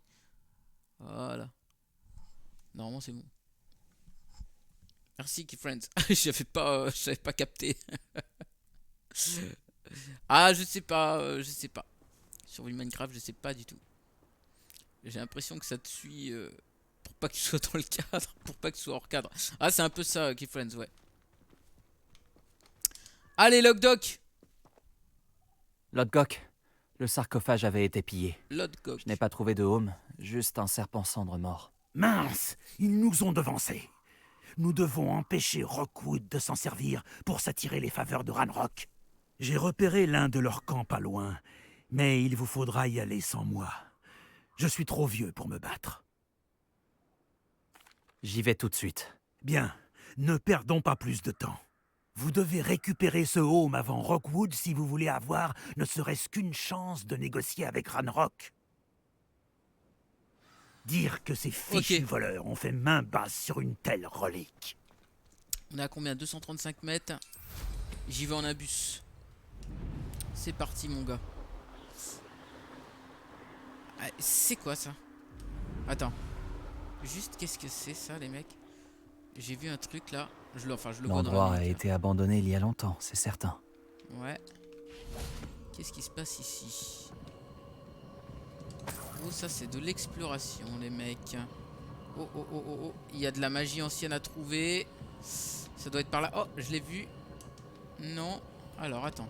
Voilà. Normalement c'est bon. Merci Keep Friends. j'avais pas capté. Ah je sais pas. Sur Minecraft je sais pas du tout. J'ai l'impression que ça te suit pour pas que tu sois dans le cadre, pour pas que tu sois hors cadre. Ah c'est un peu ça Keep Friends, ouais. Allez Lodgok. Lodgok, le sarcophage avait été pillé. Lodgok. Je n'ai pas trouvé de home, juste un serpent cendre mort. Mince, ils nous ont devancés. Nous devons empêcher Rockwood de s'en servir pour s'attirer les faveurs de Ranrock. J'ai repéré l'un de leurs camps pas loin, mais il vous faudra y aller sans moi. Je suis trop vieux pour me battre. J'y vais tout de suite. Bien, ne perdons pas plus de temps. Vous devez récupérer ce home avant Rockwood si vous voulez avoir ne serait-ce qu'une chance de négocier avec Ranrock. Dire que ces fichus voleurs ont fait main basse sur une telle relique. On est à combien? 235 mètres. J'y vais en un bus. C'est parti mon gars. Ah, c'est quoi ça? Attends. Juste qu'est-ce que c'est ça les mecs? J'ai vu un truc là. Je le vois dans L'endroit la a minute, été abandonné il y a longtemps, c'est certain. Ouais. Qu'est-ce qui se passe ici? Oh ça c'est de l'exploration les mecs. Oh. Il y a de la magie ancienne à trouver. Ça doit être par là. Oh je l'ai vu. Non. Alors attends.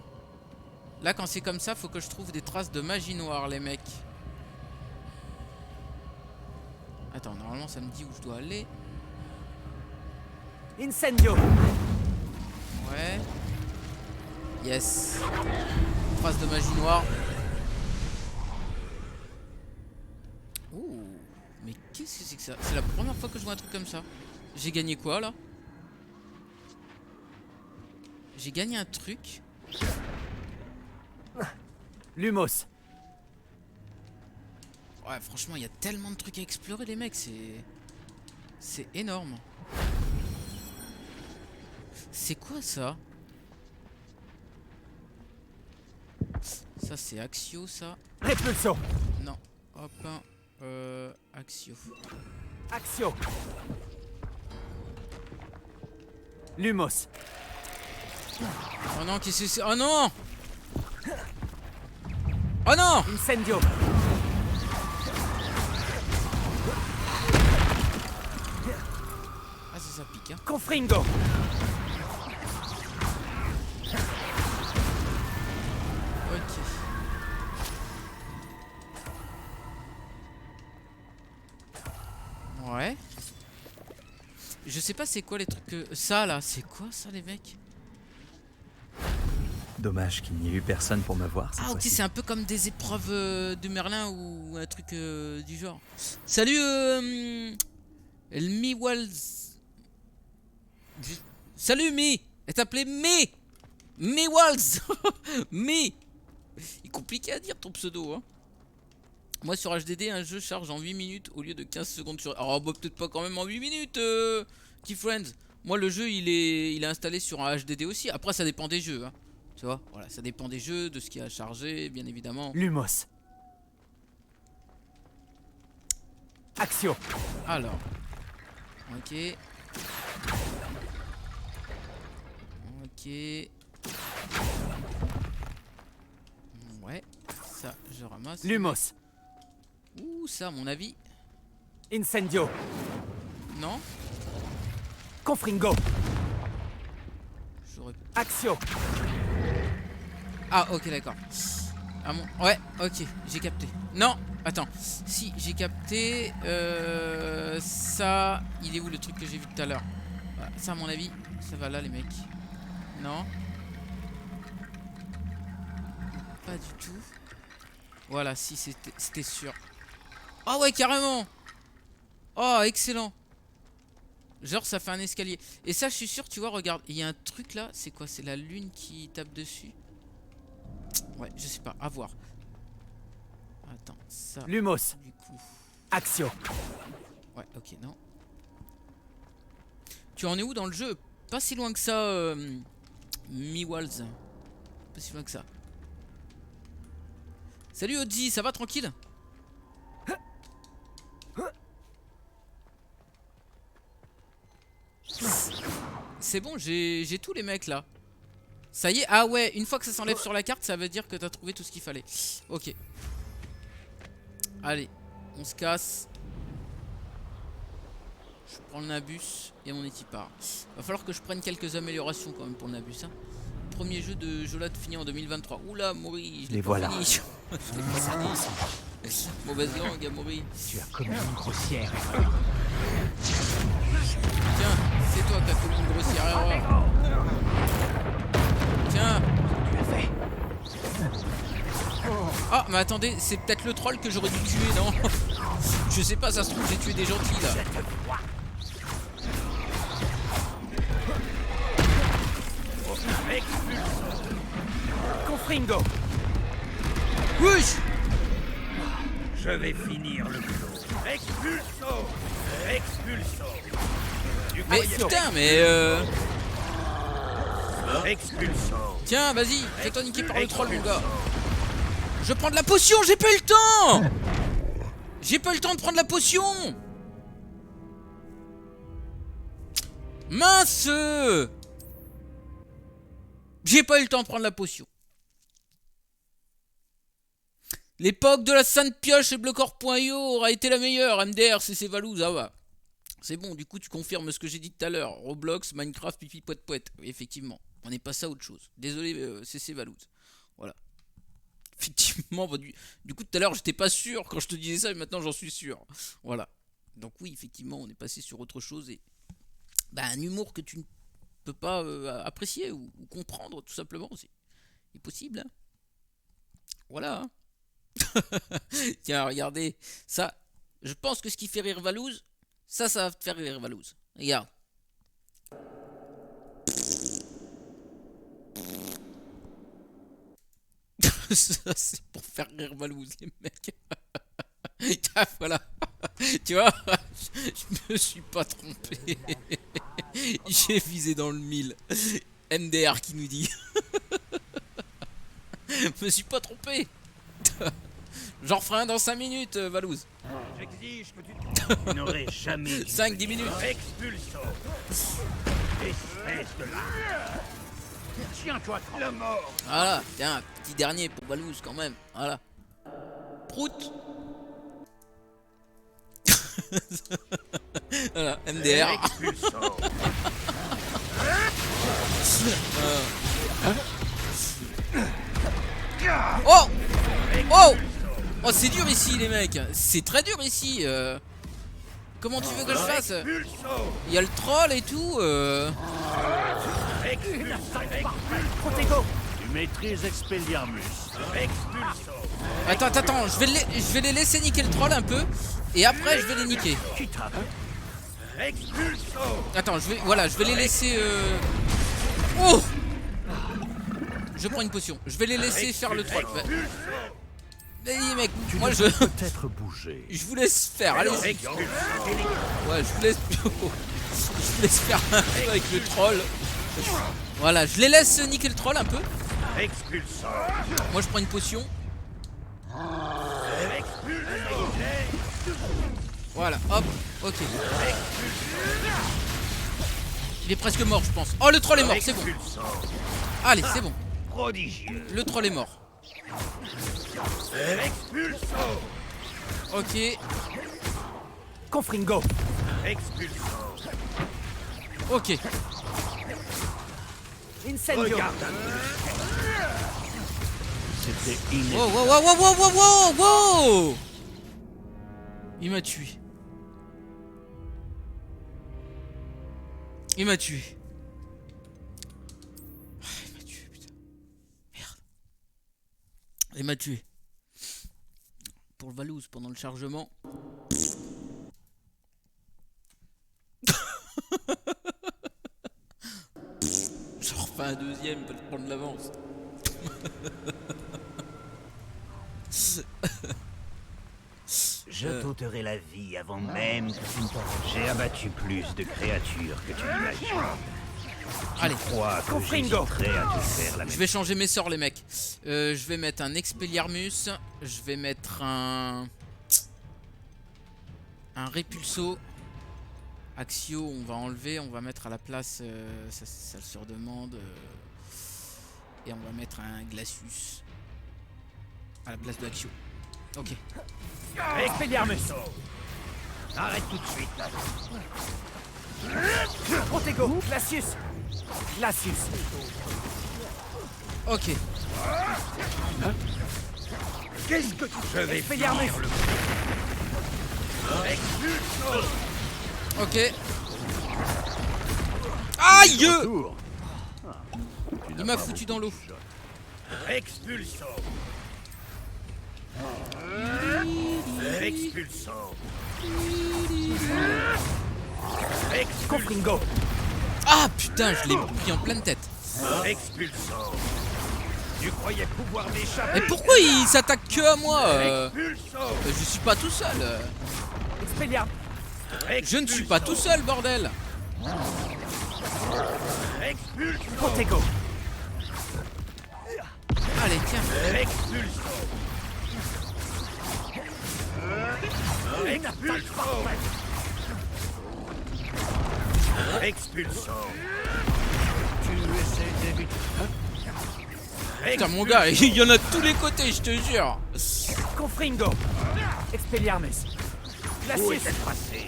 Là quand c'est comme ça faut que je trouve des traces de magie noire les mecs. Attends normalement ça me dit où je dois aller. Incendio! Ouais. Yes. Traces de magie noire. Oh. Mais qu'est-ce que c'est que ça? C'est la première fois que je vois un truc comme ça. J'ai gagné quoi là? J'ai gagné un truc. Lumos! Ouais franchement il y a tellement de trucs à explorer les mecs. C'est énorme. C'est quoi ça? Ça c'est Axio ça. Répulsion! Non. Hop. Axio. Axio! Lumos! Oh non qu'est-ce que c'est? Oh non! Oh non! Incendio! Ah ça pique hein. Confringo! Ok. Ouais. Je sais pas c'est quoi les trucs que... Ça là, c'est quoi ça les mecs? Dommage qu'il n'y ait eu personne pour me voir cette Ah ok, fois-ci. c'est un peu comme des épreuves de Merlin ou un truc du genre. Salut Mi Walls. Salut Mi. Elle t'appelait Mi. Mi Walls. Mi. Il est compliqué à dire ton pseudo hein. Moi sur HDD un jeu charge en 8 minutes au lieu de 15 secondes sur... Alors bah, peut-être pas quand même en 8 minutes T-Friends. Moi le jeu il est installé sur un HDD aussi. Après ça dépend des jeux hein. Tu vois, voilà, ça dépend des jeux, de ce qu'il y a à charger, bien évidemment. Lumos. Axio. Alors. Ok. Ok. Ouais, ça je ramasse. Lumos. Ouh, ça à mon avis. Incendio. Non. Confringo. J'aurais... Axio. Ah ok d'accord. Ah bon, ouais ok j'ai capté. Non attends. Si j'ai capté ça. Il est où le truc que j'ai vu tout à l'heure? Voilà, ça à mon avis ça va là les mecs. Non. Pas du tout. Voilà si c'était sûr. Ah ouais carrément. Oh excellent. Genre ça fait un escalier. Et ça je suis sûr tu vois regarde. Il y a un truc là. C'est quoi? C'est la lune qui tape dessus. Ouais, je sais pas, à voir. Attends, ça. Lumos. Du coup. Axio. Ouais, ok, non. Tu en es où dans le jeu? Pas si loin que ça, Mi-Walls. Pas si loin que ça. Salut Odzi, ça va tranquille? C'est bon, j'ai tous les mecs là. Ça y est, ah ouais, une fois que ça s'enlève sur la carte, ça veut dire que t'as trouvé tout ce qu'il fallait. Ok. Allez, on se casse. Je prends le Nabus et on est y part. Va falloir que je prenne quelques améliorations quand même pour le Nabus. Hein. Premier jeu de Jolat fini en 2023. Oula, Mori, je l'ai pas fini. Je l'ai pas fini. Mauvaise langue, Mori. Tu as commis une grossière. Tiens, c'est toi qui as commis une grossière erreur. Tiens. Ah mais attendez, c'est peut-être le troll que j'aurais dû tuer, non? Je sais pas, ça se trouve j'ai tué des gentils là. Confringo. Wesh. Je vais finir le boulot. Expulso. Expulso. Mais putain mais Expulso. Tiens vas-y, fais-toi niquer par le troll mon gars. Je prends de la potion, j'ai pas eu le temps. J'ai pas eu le temps de prendre la potion. Mince. J'ai pas eu le temps de prendre la potion. L'époque de la Sainte Pioche et Blocorp.io aura été la meilleure. MDR, CC Valouz, ah bah. C'est bon, du coup tu confirmes ce que j'ai dit tout à l'heure. Roblox, Minecraft, pipi poète poète. Oui, effectivement, on est passé à autre chose. Désolé CC Valouz. Voilà. Effectivement, du coup tout à l'heure j'étais pas sûr quand je te disais ça, mais maintenant j'en suis sûr. Voilà. Donc oui, effectivement, on est passé sur autre chose et bah, un humour que tu ne peux pas apprécier ou comprendre tout simplement, c'est possible. Hein. Voilà. Hein. Tiens, regardez ça. Je pense que ce qui fait rire Valouz, ça va te faire rire Valouz. Regarde. Ça c'est pour faire rire Valouz les mecs. Ah, voilà. Tu vois, je me suis pas trompé. J'ai visé dans le 1000. MDR qui nous dit. Je me suis pas trompé. J'en ferai un dans 5 minutes, Valouz. J'exige que tu n'aurais jamais 5-10 minutes. Expulso. Espèce de là. Tiens-toi la mort. Voilà, tiens, un petit dernier pour Valouz quand même. Voilà. Prout. Voilà, MDR. Expulso. Oh. Oh. Oh, c'est dur ici les mecs. C'est très dur ici. Comment tu veux que je fasse? Il y a le troll et tout. Protego. Tu maîtrises Expelliarmus. Expulso. Attends, je vais les laisser niquer le troll un peu. Et après je vais les niquer. Attends, je vais les laisser... Oh! Je prends une potion. Je vais les laisser faire le troll. Vas-y mec, moi je... Peut-être bouger. Je vous laisse faire, allez. Ouais, je vous laisse... je vous laisse faire un peu avec le troll. Voilà, je les laisse niquer le troll un peu. Moi je prends une potion. Voilà, hop, ok. Il est presque mort je pense. Oh le troll est mort, c'est bon. Allez, c'est bon. Le troll est mort. Ok. Confringo. Ok. Incendio. C'était Wow, wow, wow, wow, wow, wow, wow, wow. Il m'a tué. Il m'a tué. Il m'a tué, putain. Merde. Il m'a tué. Pour le Valouz, pendant le chargement. J'en refais un deuxième pour prendre l'avance. Je t'ôterai la vie avant même que tu ne t'en... J'ai abattu plus de créatures que tu n'imagines. Allez, Crois que j'hésiterai à te faire la même je vais changer mes sorts les mecs. Je vais mettre un Expelliarmus. Je vais mettre un Repulso. Axio on va enlever. On va mettre à la place ça le surdemande. Et on va mettre un Glacius à la place de Axio. Ok. Expelliarmus. Arrête tout de suite. Protego. Glacius. Glacius. Ok. Qu'est-ce que tu fais? Expelliarmus. Ok. Aïe! Il m'a foutu dans l'eau. Expulso. Expulso. Confringo. Ah putain, je l'ai pris en pleine tête. Expulso. Tu croyais pouvoir m'échapper? Mais pourquoi il s'attaque que à moi Expulso. Je suis pas tout seul. Expelliarmus. Je ne suis pas tout seul, bordel. Expulso. Protego. Allez, tiens. Expulso. Expulso. Expulso. Tu essaies d'éviter. Putain, mon gars, il y en a de tous les côtés, je te jure. Confringo. Expelliarmus. Où Glacius. est-elle passée?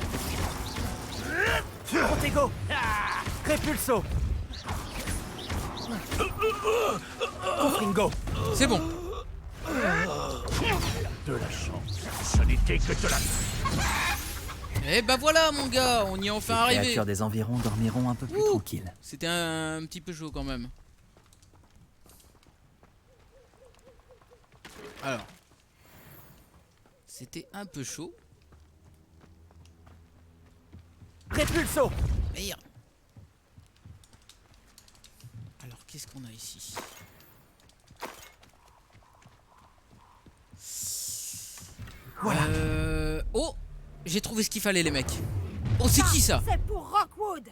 Protego. Repulso. Confringo. C'est bon. De la chance. Ce n'était que de la... Et bah voilà, mon gars, on y est enfin Les arrivé. créatures des environs dormiront un peu plus tranquilles. C'était un petit peu chaud quand même. Alors. C'était un peu chaud. Repulso. Merde. Alors, qu'est-ce qu'on a ici? Voilà. Oh, j'ai trouvé ce qu'il fallait les mecs. Oh, c'est qui ça? C'est pour Rockwood.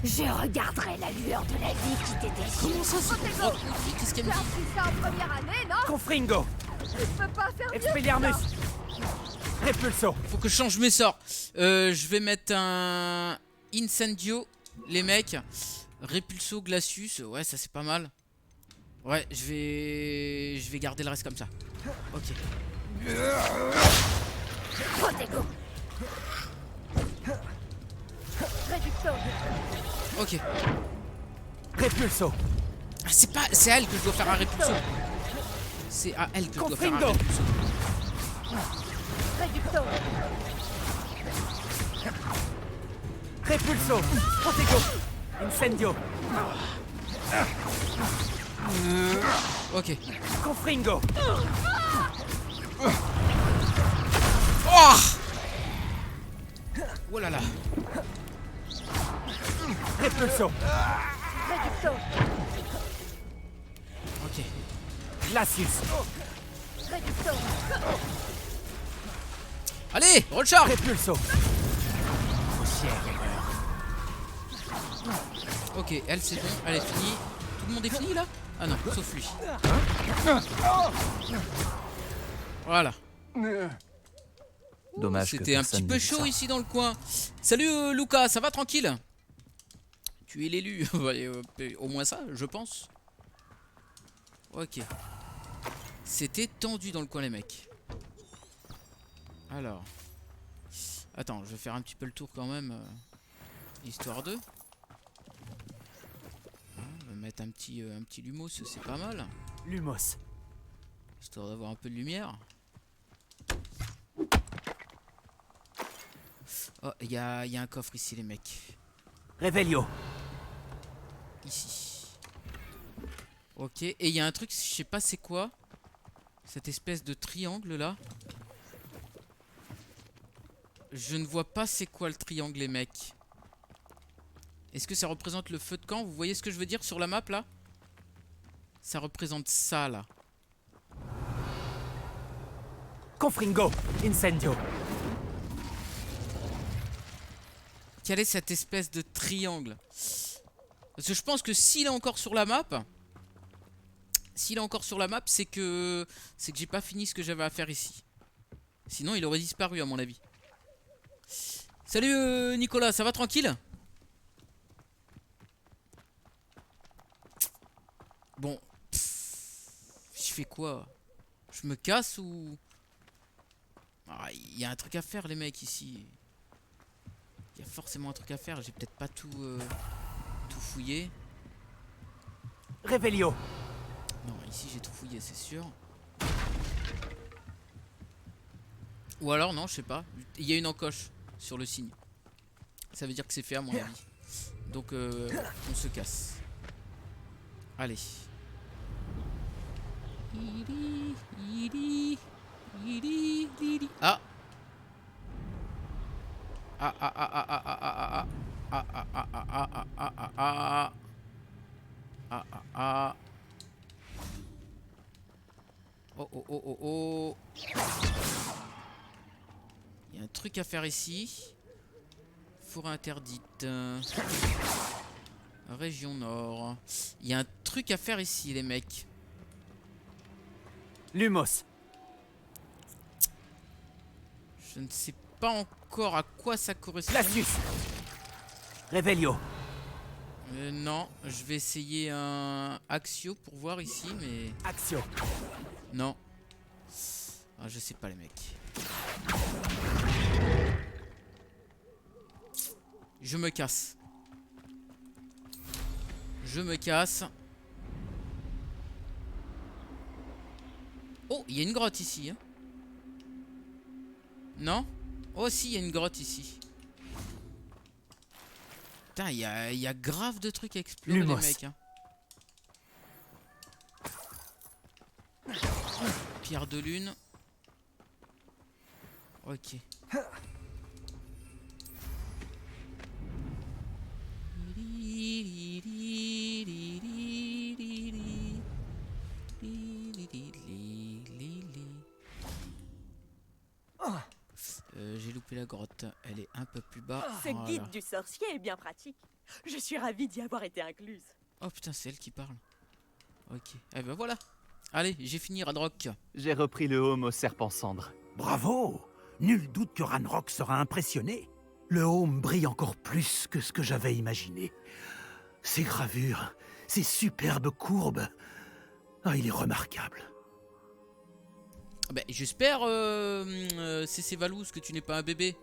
Je regarderai la lueur de la vie qui t'était chère. Comment ça c'est pour Rockwood? Mais qu'est-ce qu'elle me dit? appris ça en première année, non? Confringo. Je peux pas faire mieux. Expelliarmus. Repulso. Faut que je change mes sorts. Je vais mettre un Incendio, les mecs. Repulso, Glacius. Ouais, ça c'est pas mal. Ouais, je vais garder le reste comme ça. Ok. Protego. Réducteur. Ok. Repulso. Ah, c'est à elle que je dois faire un Repulso. C'est à elle que je dois faire un Confringo. Repulso. Réducteur. Repulso! Protego! Incendio! Ok. Confringo! Oh, oh là là. Repulso! Ok. Glacius! Allez, recharge. Repulso! Poussière erreur. Ok, elle c'est bon, elle est finie. Tout le monde est fini là? Ah non, sauf lui. Voilà. Dommage que C'était un petit personne peu n'ait vu chaud ça. ici dans le coin. Salut Lucas, ça va tranquille? Tu es l'élu. Au moins ça, je pense. Ok. C'était tendu dans le coin les mecs. Alors. Attends, je vais faire un petit peu le tour quand même. Histoire de. On va mettre un petit lumos, c'est pas mal. Lumos. Histoire d'avoir un peu de lumière. Oh, il y a un coffre ici les mecs. Revelio. Ici. Ok, et il y a un truc, je sais pas c'est quoi. Cette espèce de triangle là. Je ne vois pas c'est quoi le triangle les mecs. Est-ce que ça représente le feu de camp? Vous voyez ce que je veux dire sur la map là? Ça représente ça là. Confringo. Incendio. Quelle est cette espèce de triangle? Parce que je pense que s'il est encore sur la map, c'est que j'ai pas fini ce que j'avais à faire ici. Sinon il aurait disparu à mon avis. Salut Nicolas, ça va tranquille? Bon, je fais quoi? Je me casse ou... Ah, il y a un truc à faire les mecs ici. Il y a forcément un truc à faire, j'ai peut-être pas tout fouillé. Revelio. Non, ici j'ai tout fouillé, c'est sûr. Ou alors, non, je sais pas. Il y a une encoche sur le signe. Ça veut dire que c'est fait à mon avis. Donc, on se casse. Allez. Ah. Oh oh oh oh oh. Il y a un truc à faire ici. Forêt interdite. Région nord. Il y a un truc à faire ici les mecs. Lumos. Je ne sais pas encore à quoi ça correspond. Glacius. Revelio. Non, je vais essayer un Axio pour voir ici, mais... Axio. Non. Ah, je sais pas les mecs. Je me casse. Je me casse. Oh, il y a une grotte ici. Hein. Non? Oh si, il y a une grotte ici. Putain, il y a grave de trucs à explorer Lumos. les mecs. Hein. Pierre de lune. Ok. J'ai loupé la grotte, elle est un peu plus bas. Ce Voilà. guide du sorcier est bien pratique. Je suis ravie d'y avoir été incluse. Oh putain, c'est elle qui parle. Ok, eh ben voilà. Allez, j'ai fini Radrock. J'ai repris le home au serpent cendre. Bravo! Nul doute que Ranrock sera impressionné. Le home brille encore plus que ce que j'avais imaginé. Ces gravures, ces superbes courbes. Ah, il est remarquable. Ben, j'espère, c'est Valouz, que tu n'es pas un bébé.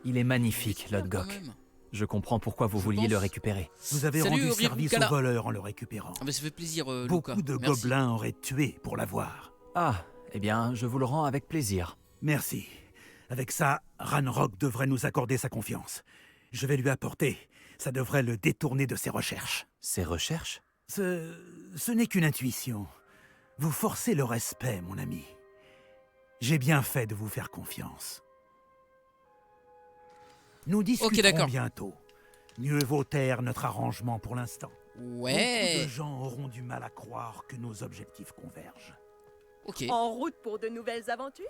Il est magnifique, J'espère quand Lodgok. même. Je comprends pourquoi vous Je vouliez pense. le récupérer. Vous avez Salut, rendu Riri service Kala. aux voleurs en le récupérant. Ah ben, ça fait plaisir, Beaucoup Luca. de Merci. gobelins auraient tué pour l'avoir. Ah, eh bien, je vous le rends avec plaisir. Merci. Avec ça, Ranrock devrait nous accorder sa confiance. Je vais lui apporter. Ça devrait le détourner de ses recherches. Ses recherches? Ce n'est qu'une intuition. Vous forcez le respect, mon ami. J'ai bien fait de vous faire confiance. Nous discuterons bientôt. Mieux vaut taire notre arrangement pour l'instant. Ouais. Beaucoup de gens auront du mal à croire que nos objectifs convergent. Ok. En route pour de nouvelles aventures?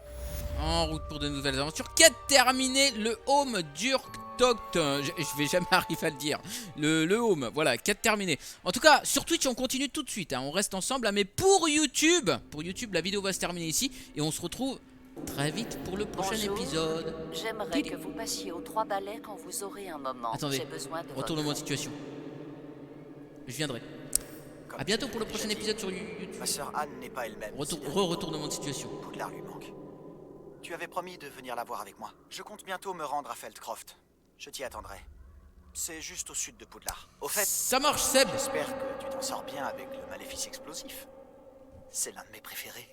En route pour de nouvelles aventures. Quête terminée, le home d'Urktokt. Je vais jamais arriver à le dire. Le home, voilà, quête terminée. En tout cas, sur Twitch, on continue tout de suite. Hein, on reste ensemble. Hein, mais pour YouTube, la vidéo va se terminer ici. Et on se retrouve très vite pour le prochain épisode. J'aimerais que vous passiez aux 3 balais quand vous aurez un moment. Attendez, retournement de situation. Je viendrai. A bientôt pour le prochain épisode sur YouTube. Ma sœur Anne n'est pas elle-même. Retournement de situation. Poudlard lui manque. Tu avais promis de venir la voir avec moi. Je compte bientôt me rendre à Feldcroft. Je t'y attendrai. C'est juste au sud de Poudlard. Au fait, ça marche, Seb. J'espère que tu t'en sors bien avec le maléfice explosif. C'est l'un de mes préférés.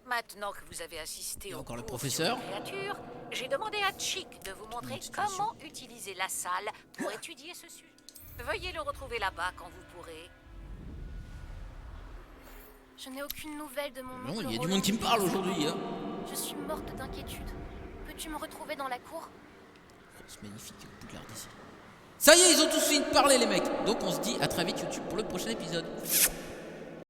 Maintenant que vous avez assisté au encore le cours professeur. sur les créatures, j'ai demandé à Chick de vous montrer comment utiliser la salle pour étudier ce sujet. Veuillez le retrouver là-bas quand vous pourrez. Je n'ai aucune nouvelle de mon oncle. Non, il y a du monde qui me parle aujourd'hui. Hein. Je suis morte d'inquiétude. Peux-tu me retrouver dans la cour? Oh, c'est magnifique, Poudlard d'ici. Ça y est, ils ont tous fini de parler, les mecs. Donc on se dit à très vite YouTube pour le prochain épisode.